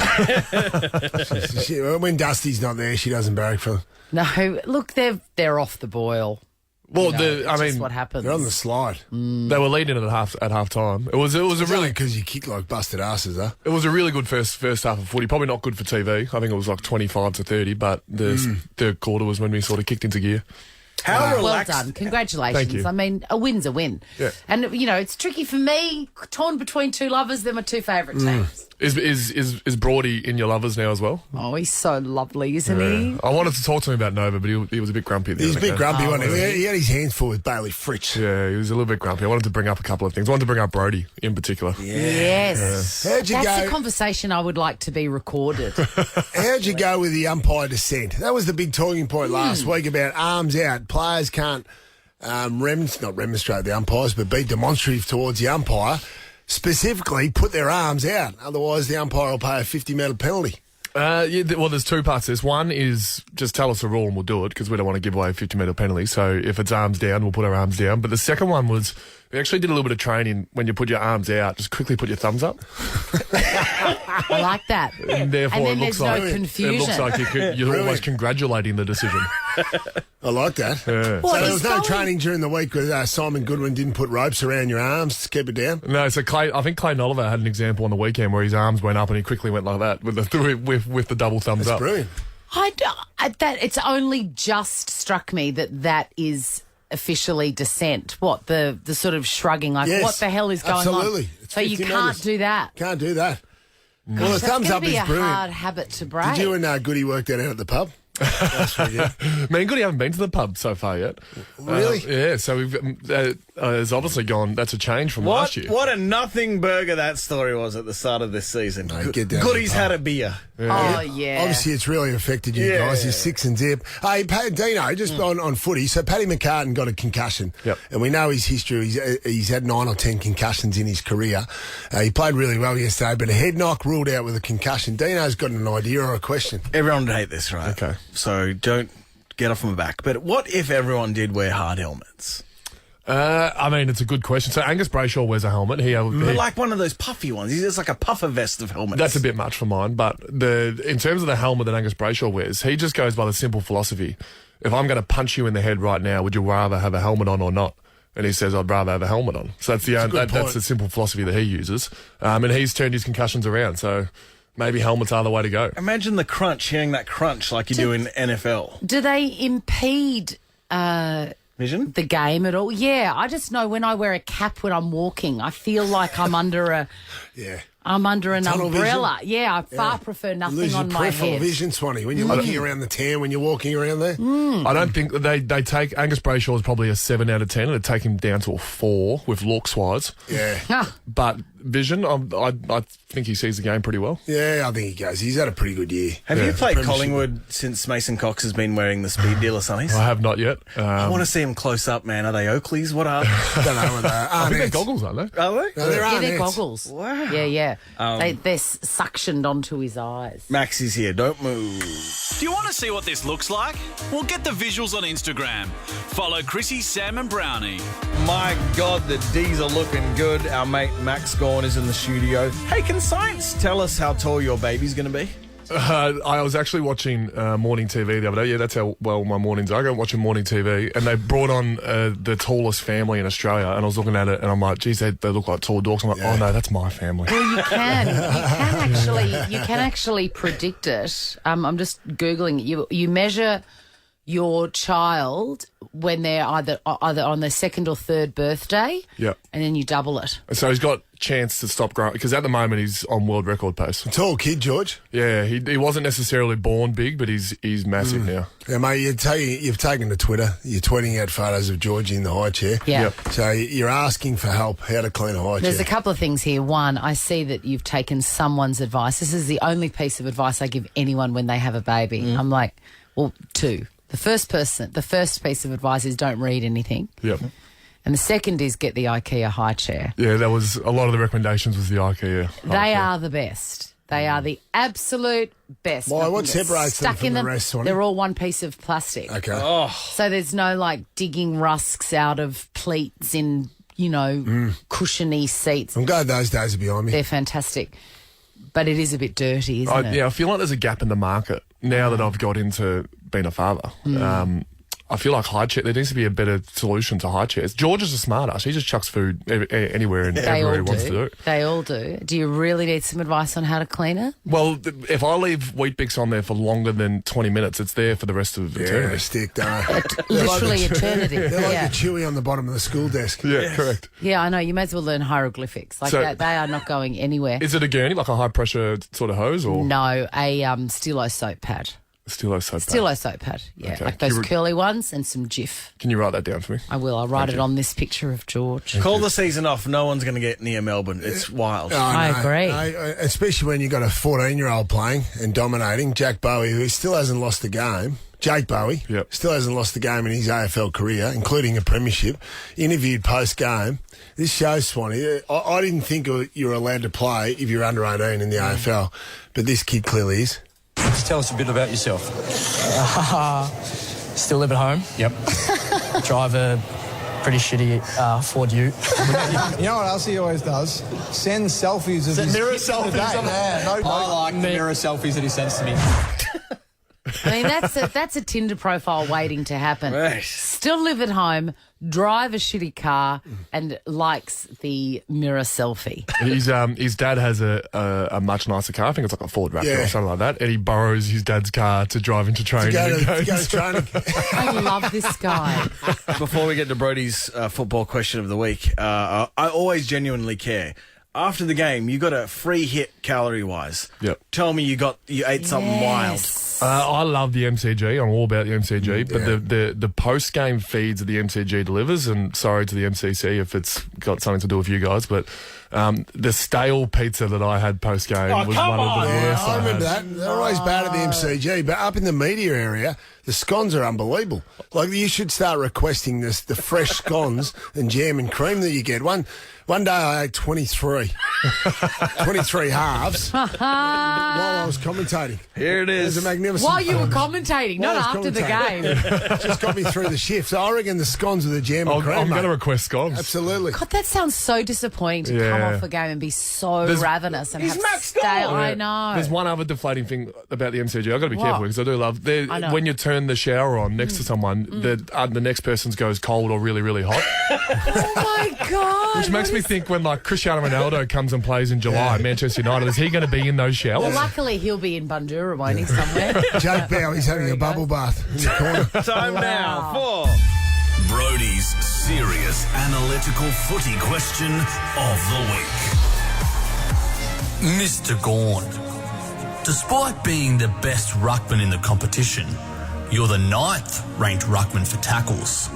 When Dusty's not there, she doesn't barrack for them. No, look, they're off the boil. Well, just what happens. They're on the slide. They were leading at half time. It was a really because you kick like busted asses, huh? It was a really good first half of footy. Probably not good for TV. I think it was like 25-30, but the third quarter was when we sort of kicked into gear. How relaxed? Well done. Congratulations. Thank you. I mean, a win's a win. Yeah. And, it's tricky for me, torn between two lovers. They're my two favourite teams. Is Brodie in your lovers now as well? Oh, he's so lovely, isn't he? I wanted to talk to him about Nova, but he was a bit grumpy. He was a bit grumpy, wasn't he? He had his hands full with Bailey Fritsch. Yeah, he was a little bit grumpy. I wanted to bring up a couple of things. I wanted to bring up Brodie in particular. Yes. How'd you That's go? a conversation I would like to be recorded. How'd you go with the umpire dissent? That was the big talking point last week about arms out. Players can't not remonstrate the umpires, but be demonstrative towards the umpire. Specifically, put their arms out. Otherwise, the umpire will pay a 50-metre penalty. Well, there's two parts to this. One is just tell us a rule and we'll do it because we don't want to give away a 50-metre penalty. So if it's arms down, we'll put our arms down. But the second one was we actually did a little bit of training when you put your arms out. Just quickly put your thumbs up. I like that. And therefore, and then it looks there's like no confusion. It looks like you're almost congratulating the decision. I like that. Yeah. So there was no training during the week where Simon Goodwin didn't put ropes around your arms to keep it down? No, so I think Clayton Oliver had an example on the weekend where his arms went up and he quickly went like that with the double thumbs up. That's brilliant. It's only just struck me that is officially dissent. What, the sort of shrugging, like, yes, what the hell is going absolutely. on? It's So you 50 can't metres. do that. Can't do that. Gosh, Well, the that's thumbs gonna up be is a brilliant. hard habit to break. Did you and Goody work that out at the pub? Me and Goody haven't been to the pub so far yet. Really? Yeah, so we've has obviously gone. That's a change from last year. What a nothing burger that story was at the start of this season. Goodies had a beer. Oh, yeah. Obviously, it's really affected you guys. You're 6 and zip. Hey, Deano, just on footy. So, Paddy McCartan got a concussion. Yep. And we know his history. He's had 9 or 10 concussions in his career. He played really well yesterday, but a head knock ruled out with a concussion. Deano's got an idea or a question. Everyone would hate this, right? Okay. So don't get off my back. But what if everyone did wear hard helmets? I mean, it's a good question. So Angus Brayshaw wears a helmet. But like one of those puffy ones. He's just like a puffer vest of helmets. That's a bit much for mine. But in terms of the helmet that Angus Brayshaw wears, he just goes by the simple philosophy: if I'm going to punch you in the head right now, would you rather have a helmet on or not? And he says, I'd rather have a helmet on. So that's the simple philosophy that he uses. And he's turned his concussions around. So maybe helmets are the way to go. Imagine the crunch, hearing that crunch like you do in NFL. Do they impede vision? The game at all? Yeah, I just know when I wear a cap when I'm walking, I feel like I'm under a I'm under an Tunnel umbrella. vision. Yeah, I far prefer nothing Lose on your my peripheral head. vision, Swanee, when you're looking around the town, when you're walking around there. I don't think that they take Angus Brayshaw is probably a 7 out of 10, and it'd take him down to a 4 with looks-wise. Yeah. But vision, I think he sees the game pretty well. Yeah, I think he goes. He's had a pretty good year. Have you played Collingwood since Mason Cox has been wearing the speed dealer sunnies? I have not yet. I want to see him close up, man. Are they Oakleys? What are they? I don't know what they are. I think they're goggles, aren't they? Are they? No, They're goggles. Wow. Yeah. They're suctioned onto his eyes. Max is here. Don't move. Do you want to see what this looks like? Well, get the visuals on Instagram. Follow Chrissy, Sam and Brownie. My God, the D's are looking good. Our mate Max Gawn is in the studio. Hey, can science tell us how tall your baby's going to be? I was actually watching morning TV the other day. Yeah, that's how well my mornings are. I go watching morning TV, and they brought on the tallest family in Australia, and I was looking at it, and I'm like, geez, they look like tall dogs. I'm like, oh no, that's my family. Well, you can actually predict it. I'm just Googling it. You measure your child when they're either on their 2nd or 3rd birthday, and then you double it. So he's got chance to stop growing, because at the moment he's on world record pace. A tall kid, George. Yeah, he wasn't necessarily born big, but he's massive now. Yeah, mate, you've taken to Twitter. You're tweeting out photos of George in the high chair. Yeah. Yep. So you're asking for help, how to clean a high There's chair. a couple of things here. One, I see that you've taken someone's advice. This is the only piece of advice I give anyone when they have a baby. I'm like, well, 2. The first piece of advice is don't read anything. Yep. And the second is get the IKEA high chair. Yeah, that was a lot of the recommendations was the IKEA. They are the best. They are the absolute best. Why? What separates them Stuck from in the them, rest, Swanee? they're all one piece of plastic. Okay. So there's no like digging rusks out of pleats in, cushiony seats. I'm glad those days are behind me. They're fantastic. But it is a bit dirty, isn't it? Yeah, I feel like there's a gap in the market now that I've got into being a father. I feel like high chair, there needs to be a better solution to high chairs. George is a smart ass. He just chucks food anywhere and everywhere he wants to do. They all do. Do you really need some advice on how to clean it? Well, if I leave Wheat Bix on there for longer than 20 minutes, it's there for the rest of eternity. Yeah, stick, don't they? Literally eternity. They're like the chewy on the bottom of the school desk. Yeah, correct. Yeah, I know. You may as well learn hieroglyphics. Like So- they are not going anywhere. Is it a gurney, like a high pressure sort of hose, or No, a Stilo soap pad. Stilo soap? Stilo soap pad, yeah. Okay. Like those curly ones and some Jif. Can you write that down for me? I will. I'll write it on this picture of George. Call the season off. No one's going to get near Melbourne. It's wild. Oh, I no, agree. no, especially when you've got a 14-year-old playing and dominating. Jack Bowie, who still hasn't lost a game. Jake Bowie still hasn't lost a game in his AFL career, including a premiership. Interviewed post-game. This shows, Swanee, I didn't think you were allowed to play if you're under 18 in the AFL, but this kid clearly is. Just tell us a bit about yourself. Still live at home. Yep. Drive a pretty shitty Ford Ute. You know what else he always does? Send selfies of his mirror kids to the selfies. date. I like the mirror selfies that he sends to me. I mean, that's a Tinder profile waiting to happen. Right. Still live at home, drive a shitty car, and likes the mirror selfie. His dad has a much nicer car. I think it's like a Ford Raptor or something like that. And he borrows his dad's car to drive into training. To go to training. I love this guy. Before we get to Brodie's football question of the week, I always genuinely care. After the game, you got a free hit calorie-wise. Yep. Tell me you ate something wild. I love the MCG. I'm all about the MCG, but the post-game feeds that the MCG delivers, and sorry to the MCC if it's got something to do with you guys, but the stale pizza that I had post-game was one of the worst. I remember that. They're always bad at the MCG, but up in the media area, the scones are unbelievable. Like, you should start requesting the fresh scones and jam and cream that you get. One day I ate 23 halves while I was commentating. Here it is. It was a magnificent While you were commentating, not after the game. Just got me through the shift. So I reckon the scones with the jam and cream. I'm going to request scones. Absolutely. God, that sounds so disappointing to come off a game and be so ravenous and have stale. I know. There's one other deflating thing about the MCG. I've got to be careful because I do love when you turn the shower on next to someone, the next person's goes cold or really, really hot. Oh my God. Which makes me think when like Cristiano Ronaldo comes and plays in July at Manchester United, is he going to be in those showers? Well, luckily he'll be in Bundoora, won't he, somewhere? Jake Bow, he's having a bubble bath in the corner. Time now for Brodie's serious analytical footy question of the week. Mr. Gawn, despite being the best ruckman in the competition, you're the 9th ranked ruckman for tackles.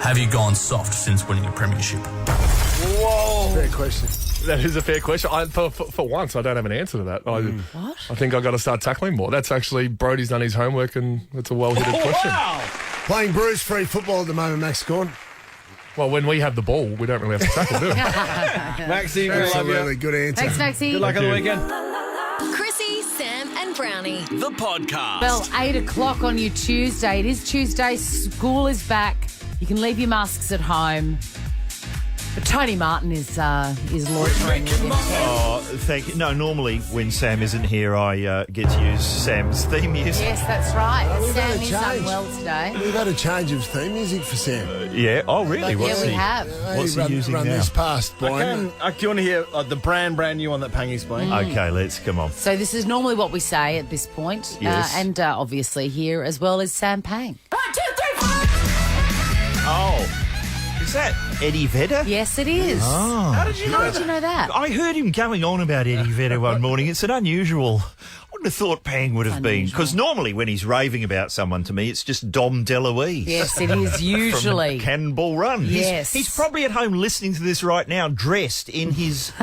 Have you gone soft since winning a premiership? Whoa. Fair question. That is a fair question. For once, I don't have an answer to that. What? I think I've got to start tackling more. That's actually, Brodie's done his homework, and it's a well-hidden question. Wow. Playing bruise-free football at the moment, Max Gawn. Well, when we have the ball, we don't really have to tackle, do we? Maxie, we love Absolutely, you. good answer. Thanks, Maxie. Good luck on the weekend. Chrissy, Sam and Brownie. The podcast. Well, 8 o'clock on your Tuesday. It is Tuesday. School is back. You can leave your masks at home. But Tony Martin is loitering within 10. Oh, thank you. No, normally when Sam isn't here, I get to use Sam's theme music. Yes, that's right. We've Sam had a is change. unwell today. We've had a change of theme music for Sam. Yeah. Oh, really? Yeah, we have. What's he using run now? this past, Brian. Do you want to hear the brand new one that Pangy's playing? Okay, let's come on. So this is normally what we say at this point. Yes. And obviously here as well as Sam Pang. 1, 2, 3, 4. Oh. Is that Eddie Vedder? Yes, it is. Oh. How did you know that? I heard him going on about Eddie Vedder one morning. It's an unusual... I wouldn't have thought Pang would have been. Because normally when he's raving about someone to me, it's just Dom DeLuise. Yes, it is usually. From Cannonball Run. Yes. He's probably at home listening to this right now, dressed in his...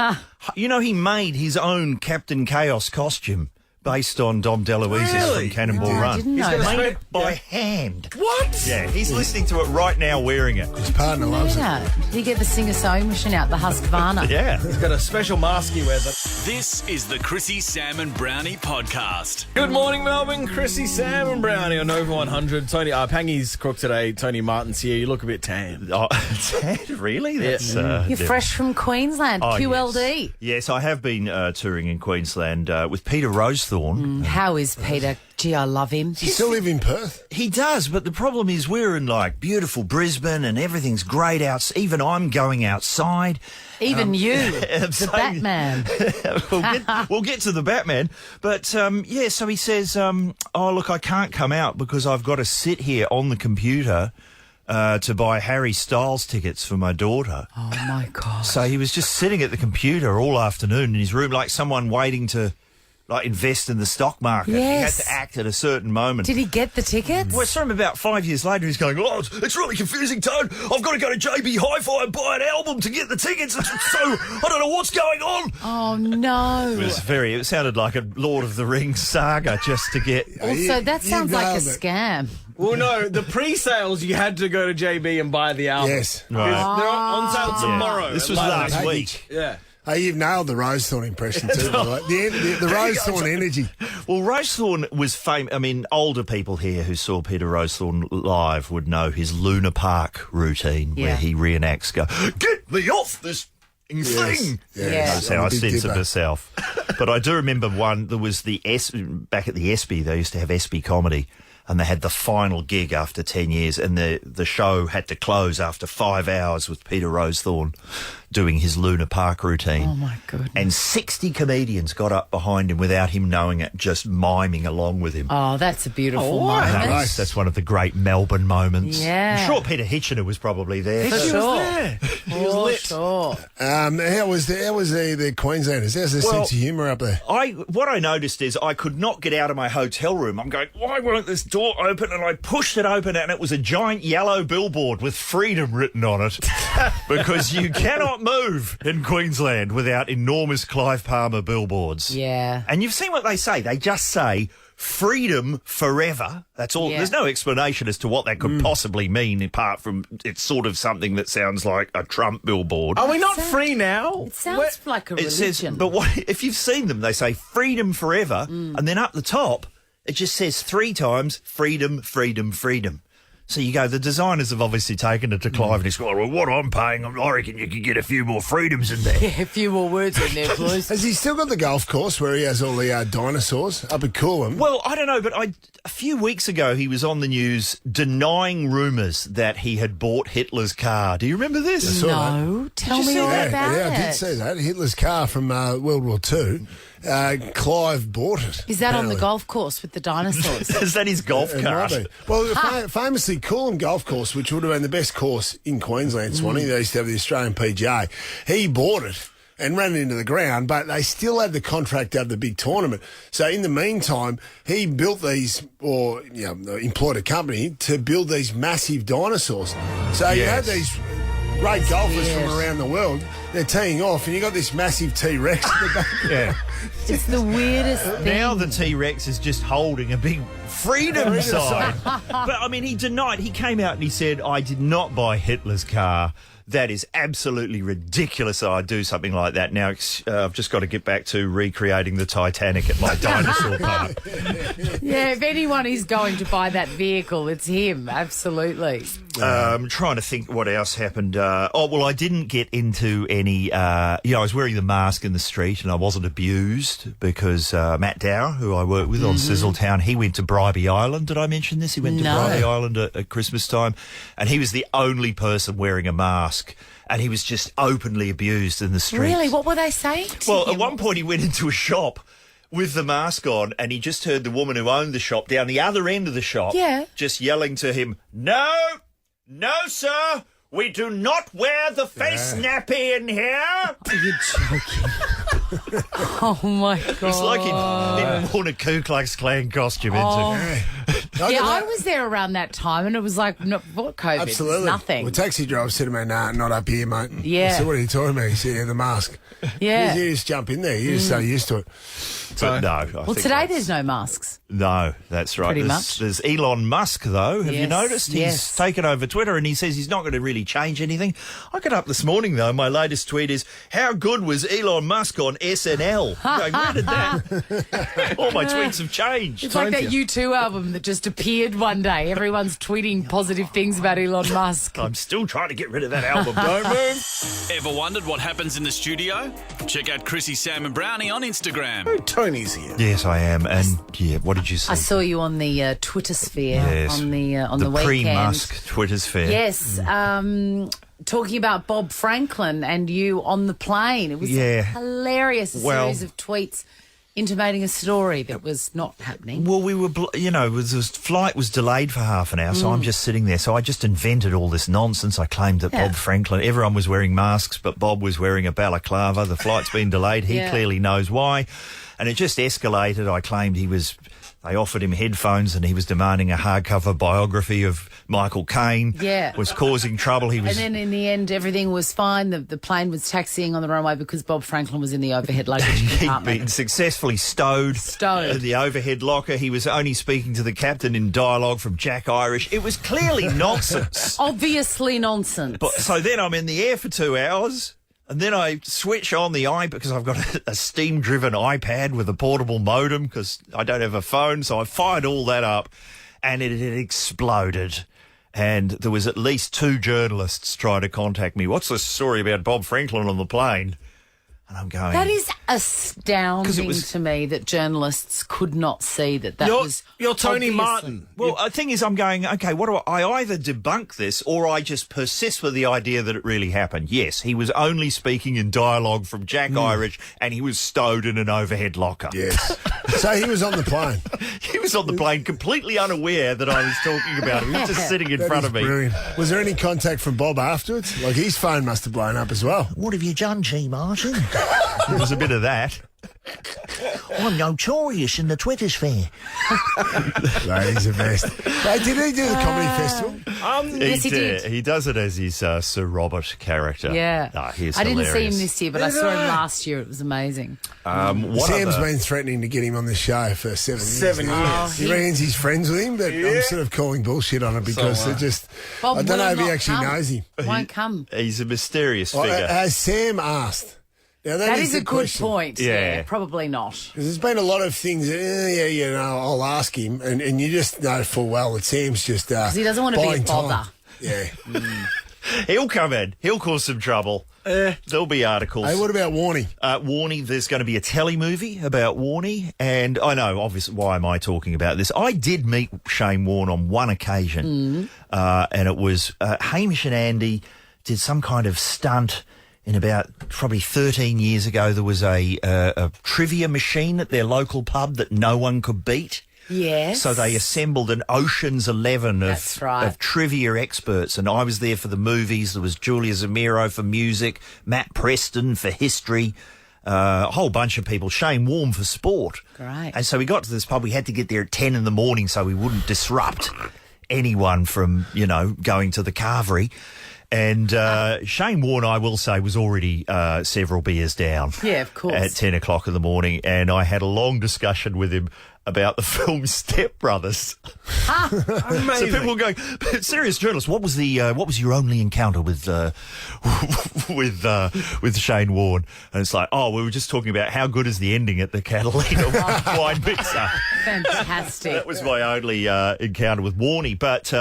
You know, he made his own Captain Chaos costume. Based on Dom DeLuise's from Cannonball Run. I didn't know He's that. made it by hand. What? Yeah, he's listening to it right now wearing it. His partner loves it. Yeah. Did he get the singer sewing machine out, the Husqvarna? Yeah. He's got a special mask he wears. This is the Chrissy, Sam and Brownie podcast. Good morning, Melbourne. Chrissy, Sam and Brownie on Nova 100. Tony, Pangy's cooked today. Tony Martin's here. You look a bit tan. Oh, tan? Really? That's, You're fresh from Queensland, QLD. Yes, I have been touring in Queensland with Peter Rosethorn. How is Peter? Gee, I love him. Does he still live in Perth? He does, but the problem is we're in like beautiful Brisbane and everything's great out. Even I'm going outside. Even you, the Batman. we'll get to the Batman. But, so he says, oh, look, I can't come out because I've got to sit here on the computer to buy Harry Styles tickets for my daughter. Oh, my God. So he was just sitting at the computer all afternoon in his room like someone waiting to... invest in the stock market. Yes. He had to act at a certain moment. Did he get the tickets? Well, it's from about 5 years later. He's going, oh, it's really confusing, Toad. I've got to go to JB Hi-Fi and buy an album to get the tickets. So I don't know what's going on. Oh, no. It sounded like a Lord of the Rings saga just to get... Also, that sounds like a scam. Well, no, the pre-sales, you had to go to JB and buy the album. Yes. Right. They're on sale tomorrow. This was last week. Yeah. Hey, you've nailed the Rosethorn impression too, by the way. The Rosethorn energy. Well, Rosethorn was famous. I mean, older people here who saw Peter Rosethorn live would know his Luna Park routine where he reenacts, get me off this thing. Yes. That's how I censor myself. But I do remember one, there was back at the Espy, they used to have Espy comedy. and they had the final gig after 10 years, and the show had to close after 5 hours with Peter Rosethorn doing his Luna Park routine. Oh, my goodness. And 60 comedians got up behind him without him knowing it, just miming along with him. Oh, that's a beautiful moment. That's one of the great Melbourne moments. Yeah. I'm sure Peter Hitchener was probably there. For sure. He was lit. Sure. How was the Queenslanders? How's their sense of humour up there? What I noticed is I could not get out of my hotel room. I'm going, why won't this door open? And I pushed it open, and it was a giant yellow billboard with freedom written on it. Because you cannot move in Queensland without enormous Clive Palmer billboards. Yeah. And you've seen what they say. They just say freedom forever. That's all. Yeah. There's no explanation as to what that could possibly mean, apart from it's sort of something that sounds like a Trump billboard. Are we not free now? It sounds like a religion. Says, but what if you've seen them? They say freedom forever, and then up the top it just says 3 times freedom, freedom, freedom. So you go, the designers have obviously taken it to Clive and he's gone, well, what I'm paying, I reckon you could get a few more freedoms in there. Yeah, a few more words in there, please. Has he still got the golf course where he has all the dinosaurs up at Coolum? Well, I don't know, but a few weeks ago he was on the news denying rumours that he had bought Hitler's car. Do you remember this? I saw that. Tell me all about it. Yeah, I did see that. Hitler's car from World War II. Clive bought it. Is that on the golf course with the dinosaurs? Is that his golf cart? Well, famously, Coolum Golf Course, which would have been the best course in Queensland, Swanee, they used to have the Australian PGA. He bought it and ran it into the ground, but they still had the contract out of the big tournament. So in the meantime, he built these, or employed a company to build these massive dinosaurs. So you had these great golfers from around the world. They're teeing off, and you got this massive T-Rex in the back. Yeah. It's the weirdest thing. Now the T-Rex is just holding a big freedom sign. But, I mean, he came out and he said, I did not buy Hitler's car. That is absolutely ridiculous that I'd do something like that. Now, I've just got to get back to recreating the Titanic at my dinosaur park. Yeah, if anyone is going to buy that vehicle, it's him. Absolutely. I'm trying to think what else happened. I didn't get into any... I was wearing the mask in the street and I wasn't abused because Matt Dow, who I work with on Sizzletown, he went to Bribey Island. Did I mention this? He went to Bribey Island at Christmas time, and he was the only person wearing a mask. And he was just openly abused in the streets. Really? What were they saying? Well, at one point he went into a shop with the mask on and he just heard the woman who owned the shop down the other end of the shop just yelling to him, No, sir, we do not wear the face nappy in here. Are you joking? Oh, my God. It's like he'd worn a Ku Klux Klan costume into. Yeah, I was there around that time, and it was like, what COVID? Absolutely. Nothing. Well, taxi driver said to me, nah, not up here, mate. Yeah. I said, what are you talking about? He said, the mask. Yeah. You just jump in there. You're just so used to it. But no. I Well, today there's no masks. No, that's right. Pretty much. There's Elon Musk, though. Have you Yes, noticed? He's taken over Twitter and he says he's not going to really change anything. I got up this morning, though. My latest tweet is, how good was Elon Musk on SNL? I'm going, where did that? All my tweets have changed. It's like that U2 album that just appeared one day. Everyone's tweeting positive things about Elon Musk. I'm still trying to get rid of that album. Don't move. Ever wondered what happens in the studio? Check out Chrissy, Sam and Brownie on Instagram. Tony's here. Yes, I am. And, what did you say? I saw you on the Twitter sphere on the weekend. Pre-Musk Twitter sphere. Yes, talking about Bob Franklin and you on the plane. It was hilarious, a series of tweets intimating a story that was not happening. Well, we were, the flight was delayed for half an hour, so I'm just sitting there. So I just invented all this nonsense. I claimed that Bob Franklin, everyone was wearing masks, but Bob was wearing a balaclava. The flight's been delayed. He clearly knows why. And it just escalated. I claimed they offered him headphones and he was demanding a hardcover biography of Michael Caine. Yeah. Was causing trouble. And then in the end, everything was fine. The plane was taxiing on the runway because Bob Franklin was in the overhead luggage compartment. He'd been successfully stowed in the overhead locker. He was only speaking to the captain in dialogue from Jack Irish. It was clearly nonsense. Obviously nonsense. So then I'm in the air for 2 hours. And then I switch on the iPad because I've got a steam-driven iPad with a portable modem because I don't have a phone. So I fired all that up and it exploded. And there was at least 2 journalists trying to contact me. What's the story about Bob Franklin on the plane? And I'm going... That is astounding to me that journalists could not see that was... You're Tony obviously- Martin. Well, the thing is, I'm going, okay, what do I either debunk this or I just persist with the idea that it really happened. Yes, he was only speaking in dialogue from Jack Irish and he was stowed in an overhead locker. Yes. So he was on the plane. He was on the plane completely unaware that I was talking about him. He was just sitting in front of me. Brilliant. Was there any contact from Bob afterwards? Like, his phone must have blown up as well. What have you done, G. Martin? There was a bit of that. I'm notorious in the Twitter sphere. He's the best. Hey, did he do the comedy festival? Yes, he did. He does it as his Sir Robert character. Yeah. He's I didn't see hilarious. him this year, but I saw him last year. It was amazing. Sam's been threatening to get him on the show for 7 years. 7 years. He reckons he's friends with him, but I'm sort of calling bullshit on it because they're just... Bob I don't know will if he not actually come. knows him. Won't come. He's a mysterious figure. Has Sam asked? Now, That is the a good question. point. Yeah. Probably not. Because there's been a lot of things, I'll ask him, and you just know full well that Sam's just... Because he doesn't want to be a buying time. bother. Yeah. He'll come in. He'll cause some trouble. There'll be articles. Hey, what about Warnie? Warnie, there's going to be a telly movie about Warnie. And I know, obviously, why am I talking about this? I did meet Shane Warne on one occasion. And it was Hamish and Andy did some kind of stunt in about probably 13 years ago. There was a trivia machine at their local pub that no one could beat. Yes. So they assembled an Ocean's 11 of trivia experts, and I was there for the movies. There was Julia Zamiro for music, Matt Preston for history, a whole bunch of people, Shane Warne for sport. Great. And so we got to this pub. We had to get there at 10 in the morning so we wouldn't disrupt anyone from, going to the carvery. And Shane Warne, I will say, was already several beers down. Yeah, of course. At 10 o'clock in the morning. And I had a long discussion with him about the film Step Brothers. Amazing. So people were going, but serious journalists, what was your only encounter with Shane Warne? And it's like, we were just talking about how good is the ending at the Catalina wine mixer. Fantastic. That was my only encounter with Warnie. But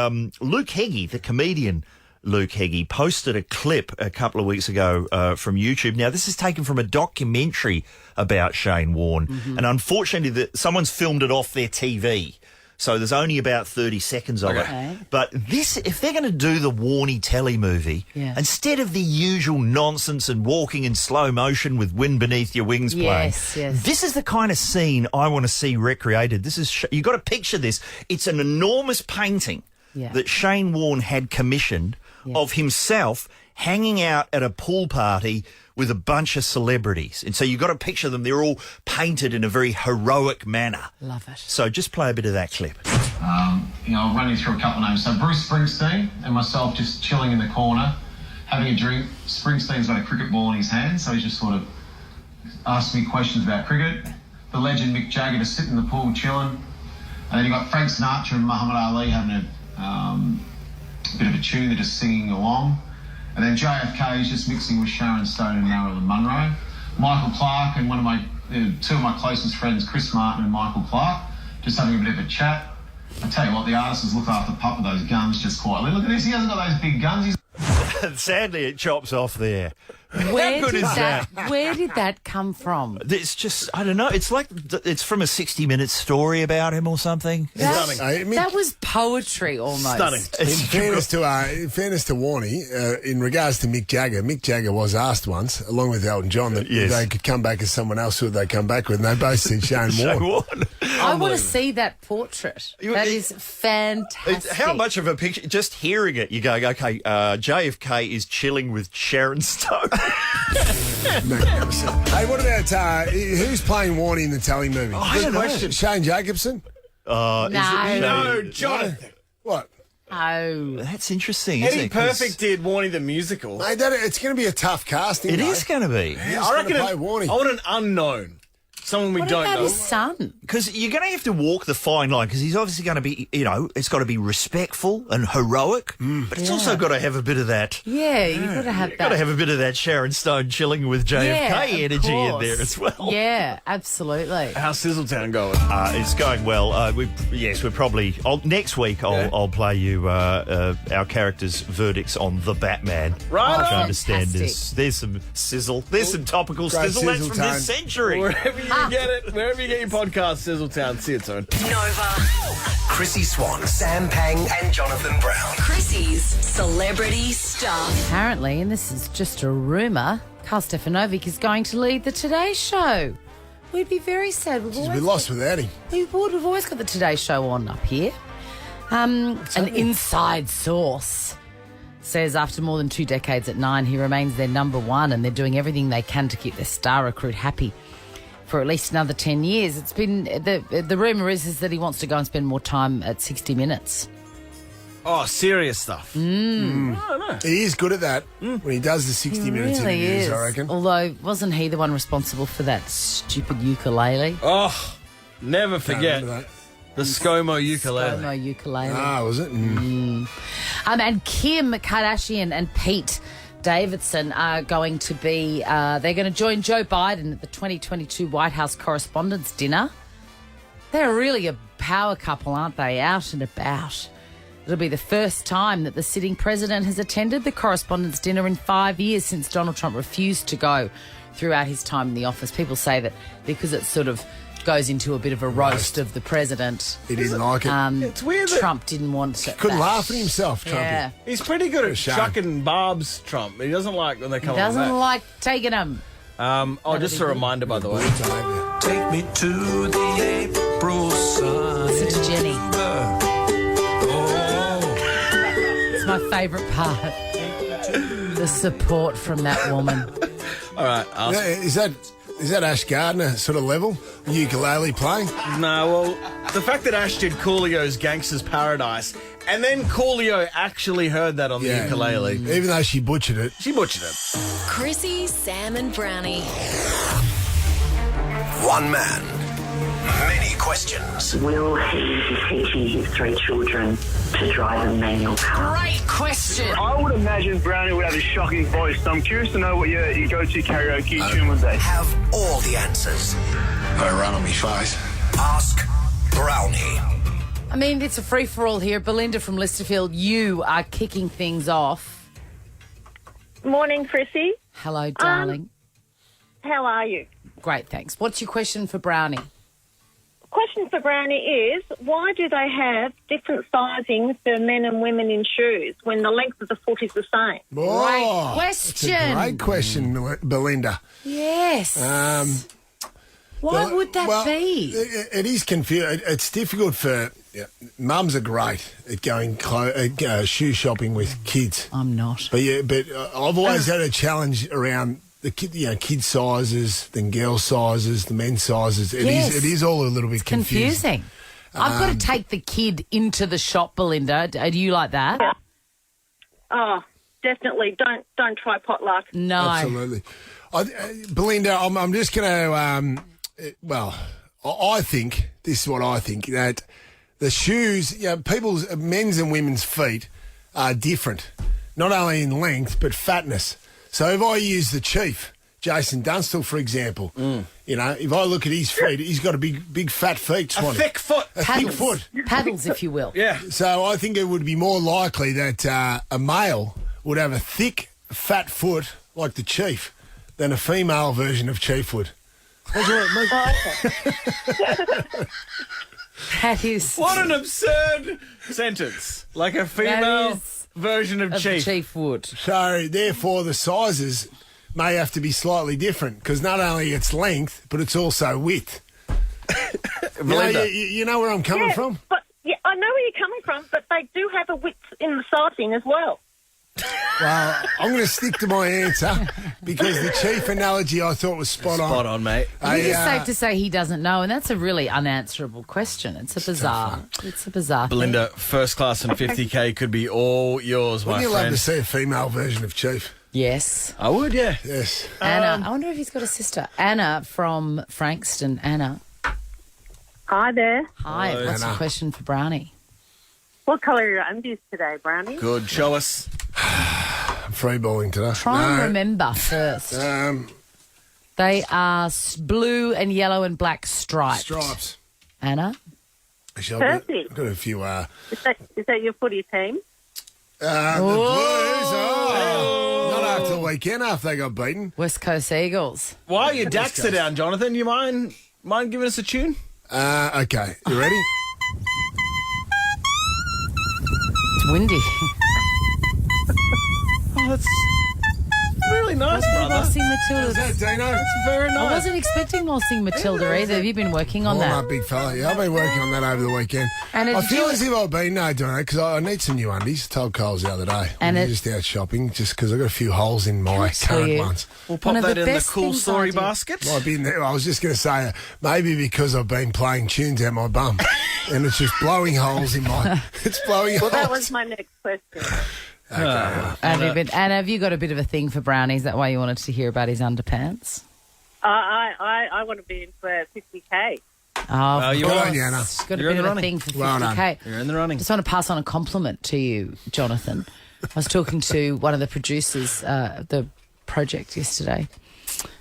Luke Heggie, the comedian Luke Heggie, posted a clip a couple of weeks ago from YouTube. Now, this is taken from a documentary about Shane Warne. Mm-hmm. And unfortunately, someone's filmed it off their TV. So there's only about 30 seconds of it. But this, if they're going to do the Warnie telly movie, instead of the usual nonsense and walking in slow motion with Wind Beneath Your Wings playing, this is the kind of scene I want to see recreated. This is you got to picture this. It's an enormous painting that Shane Warne had commissioned of himself hanging out at a pool party with a bunch of celebrities. And so you've got to picture them. They're all painted in a very heroic manner. Love it. So just play a bit of that clip. I'll run you through a couple of names. So Bruce Springsteen and myself just chilling in the corner, having a drink. Springsteen's got a cricket ball in his hand, so he's just sort of asked me questions about cricket. The legend Mick Jagger just sitting in the pool chilling. And then you've got Frank Sinatra and Muhammad Ali having a bit of a tune. They're just singing along. And then JFK is just mixing with Sharon Stone and Marilyn Monroe. Michael Clark and two of my closest friends, Chris Martin and Michael Clark, just having a bit of a chat. I tell you what, the artist has looked after Pup with those guns just quietly. Look at this, he hasn't got those big guns. Sadly, it chops off there. Where How good did is that? Where did that come from? It's just, I don't know. It's like it's from a 60-minute story about him or something. That was poetry almost. Stunning. In fairness to Warnie, in regards to Mick Jagger was asked once, along with Elton John, that they could come back as someone else. Who would they come back with? And they both said Shane Warne. I want to see that portrait. That is fantastic. How much of a picture? Just hearing it, you're going, okay, JFK is chilling with Sharon Stone. Hey, what about who's playing Warnie in the telly movie? I don't know. Shane Jacobson? No, Jonathan. What? Oh, that's interesting. Eddie Perfect did Warnie the musical. Mate, it's going to be a tough casting. It is going to be. I reckon play Warnie? I want an unknown. Someone we What don't about know. his son? Because you're going to have to walk the fine line, because he's obviously going to be, it's got to be respectful and heroic, but it's also got to have a bit of that. Yeah, you've got to have Got to that. have a bit of that Sharon Stone chilling with JFK of energy in course. there as well. Yeah, absolutely. How's Sizzletown going? It's going well. We're probably next week. I'll play you our characters' verdicts on the Batman. Right which on. I understand Fantastic. there's some sizzle. There's some topical Great sizzle. That's sizzle from time. this century. Wherever you get it, wherever you get your podcast, Sizzletown, see it soon. Nova. Chrissy Swan, Sam Pang, and Jonathan Brown. Chrissy's Celebrity Stuff. Apparently, and this is just a rumour, Karl Stefanovic is going to lead the Today Show. We'd be very sad. We lost without him. We would. We've always got the Today Show on up here. An inside source says after more than 2 decades at Nine, he remains their number one, and they're doing everything they can to keep their star recruit happy for at least another 10 years. It's been the rumour is that he wants to go and spend more time at 60 Minutes. Oh, serious stuff. He is good at that when he does the 60 minutes Really interviews, is. I reckon. Although, wasn't he the one responsible for that stupid ukulele? Oh, never forget remember that. the ScoMo ukulele. ScoMo ukulele. Ah, was it? And Kim Kardashian and Pete Davidson are going to be, they're going to join Joe Biden at the 2022 White House Correspondents' Dinner. They're really a power couple, aren't they? Out and about. It'll be the first time that the sitting president has attended the Correspondents' Dinner in 5 years since Donald Trump refused to go throughout his time in the office. People say that because it sort of goes into a bit of a roast of the president. He didn't like it. It's weird that Trump didn't want it. Couldn't laugh at himself, Trumpy. Yeah. he's pretty good at shame. chucking barbs, Trump. He doesn't like when they come He doesn't on like taking them. just a reminder, by the way. Take me to the April sun. Listen to Jenny. It's my favourite part. The support from that woman. All right. Is that Ash Gardner sort of level? Ukulele playing? No, well, the fact that Ash did Coolio's Gangster's Paradise, and then Coolio actually heard that on the ukulele. Even though she butchered it. She butchered it. Chrissy, Sam and Brownie. One man, many questions. Will he be teaching his 3 children to drive a manual car? Great question. I would imagine Brownie would have a shocking voice, so I'm curious to know what your go-to karaoke tune would be. Have all the answers. I run on me face. Ask Brownie. I mean, it's a free-for-all here. Belinda from Listerfield, you are kicking things off. Morning, Chrissy. Hello, darling. How are you? Great, thanks. What's your question for Brownie? Question for Brownie is, why do they have different sizing for men and women in shoes when the length of the foot is the same? Oh, question. It's a great question, Belinda. Yes. Why would that be? It is confusing. It's difficult for... mums are great at going shoe shopping with kids. I'm not. But I've always had a challenge around the kid sizes, then girl sizes, the men's sizes. It is all a little bit confusing. I've got to take the kid into the shop, Belinda. Do you like that? Yeah. Oh, definitely. Don't try potluck. No. Absolutely. Belinda, I'm just going to... I think, this is what I think, that the shoes, men's and women's feet are different, not only in length, but fatness. So if I use the chief, Jason Dunstall, for example, if I look at his feet, he's got a big fat feet, Swanee. A thick foot. Thick foot. Paddles, if you will. Yeah. So I think it would be more likely that a male would have a thick, fat foot like the chief than a female version of chief would. That's what it makes. That is... What an absurd sentence. Like a female version of chief. Chief would. So, therefore, the sizes may have to be slightly different because not only it's length, but it's also width. You know where I'm coming from? But I know where you're coming from, but they do have a width in the sizing as well. Well, I'm going to stick to my answer because the chief analogy I thought was spot on. Spot on, mate. I think it's safe to say he doesn't know, and that's a really unanswerable question. It's a bizarre Belinda, first class and 50K could be all yours, my Wouldn't you friend. love to see a female version of chief? Yes. I would, yeah. Yes. Anna. I wonder if he's got a sister. Anna from Frankston. Anna. Hi there. Hi. Hello, What's your Anna. question for Brownie? What colour are your undies today, Brownie? Good. Show us. I'm free balling today. Try and remember first. They are blue and yellow and black stripes. Stripes. Anna? Actually, I've Perfect. got a few... Is that your footy team? the Blues. Not after the weekend, after they got beaten. West Coast Eagles. While your decks are down, Jonathan, you mind giving us a tune? Okay. You ready? It's windy. Oh, that's really nice, brother. Waltzing Matilda. Is that Deano? That's very nice. I wasn't expecting Waltzing Matilda either. Have you been working on I'm that? a big fella. Yeah, I've been working on that over the weekend. And I feel as if I've been doing it because I need some new undies. Told Coles the other day. And I'm just out shopping just because I've got a few holes in my current ones. We'll pop that in the cool story I do. basket. Might be in there. I was just going to say maybe because I've been playing tunes out my bum and it's just blowing holes in my. It's blowing Well, holes. that was my next question. Anna, have you got a bit of a thing for Brownie? Is that why you wanted to hear about his underpants? I want to be in for 50K. Oh, Good on you, Anna. Got a bit of a thing for 50K. Well done. You're in the running. Just want to pass on a compliment to you, Jonathan. I was talking to one of the producers of the project yesterday,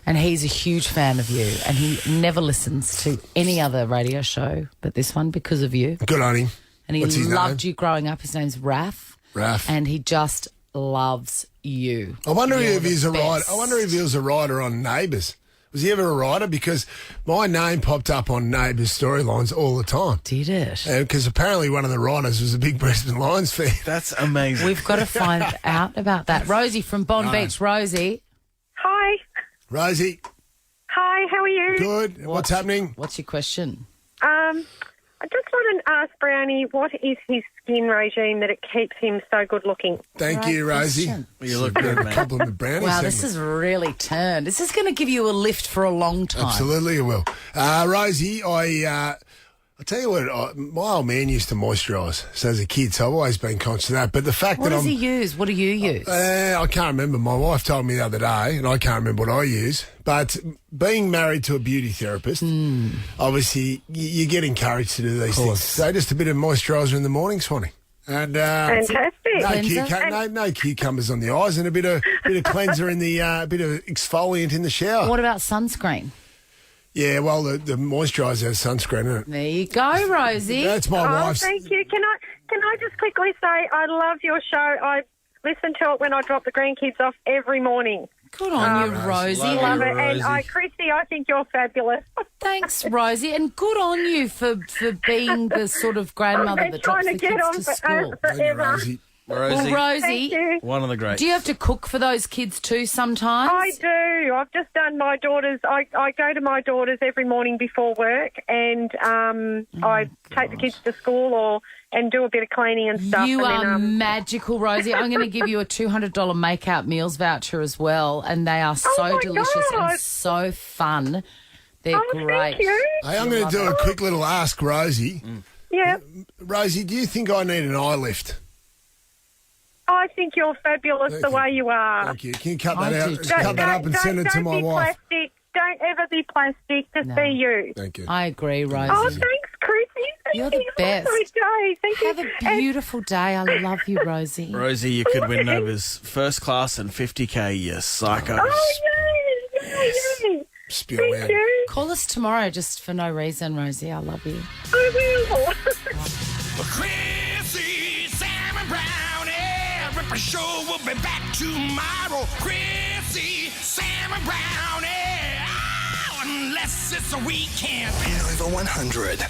and he's a huge fan of you, and he never listens to any other radio show but this one because of you. Good on him. And he What's his loved name? you growing up. His name's Raph. Raph. And he just loves you. I wonder You're if he's the a writer. best. I wonder if he was a writer on Neighbours. Was he ever a writer? Because my name popped up on Neighbours storylines all the time. Did it? Because apparently one of the writers was a big Brisbane Lions fan. That's amazing. We've got to find out about that. Rosie from Bond Beach. Rosie. Hi. Rosie, Hi, how are you? good. What's happening? What's your question? I just wanted to ask Brownie, what is his skin regime that it keeps him so good looking? Thank you, Rosie. question. You look good, man. Compliment Brownie. Wow, segment. this has really turned. This is going to give you a lift for a long time. Absolutely, it will. Rosie, I tell you what, my old man used to moisturise. So as a kid, so I've always been conscious of that. But the fact What that does he use? What do you use? I can't remember. My wife told me the other day, and I can't remember what I use. But being married to a beauty therapist, obviously you get encouraged to do these things. So just a bit of moisturiser in the morning, Swanee. And Fantastic. no cucumbers on the eyes, and a bit of cleanser in the bit of exfoliant in the shower. What about sunscreen? Yeah, well, the moisturiser has sunscreen in it. There you go, Rosie. That's my Oh, wife's. thank you. Can I just quickly say I love your show. I listen to it when I drop the grandkids off every morning. Good on you, Rosie. Love it. And Chrissy, I think you're fabulous. Thanks, Rosie, and good on you for being the sort of grandmother I've been that drops trying the to get kids on to school. forever. Well, Rosie, Thank you. One of the greats. do you have to cook for those kids too sometimes? I do. I've just done my daughter's. I go to my daughter's every morning before work, and I take the kids to school and do a bit of cleaning and stuff. You and are then, magical, Rosie. I'm going to give you a $200 make-out meals voucher as well, and they are so my delicious God. and so fun. They're great. Thank you. Hey, I'm going to do a quick little ask, Rosie. Yeah. Rosie, do you think I need an eye lift? I think you're fabulous Thank the you. way you are. Thank you. Can you cut I that do out? too. Cut that up and send it to don't my be wife. plastic. Don't ever be plastic. Just be you. Thank you. I agree, Rosie. Oh, thanks, Chrissy. You're the best. Have a great day. Thank you. Have a beautiful day. I love you, Rosie. Rosie, you could win Nova's first class and 50K, you psychos. Oh, yay. Yay. Spill Thank out. you. Call us tomorrow just for no reason, Rosie. I love you. I will. Chrissy, Sam and Brownie. Ripper Show will be back tomorrow. Chrissy, Sam and Brownie. Oh, unless it's a weekend. Over 100.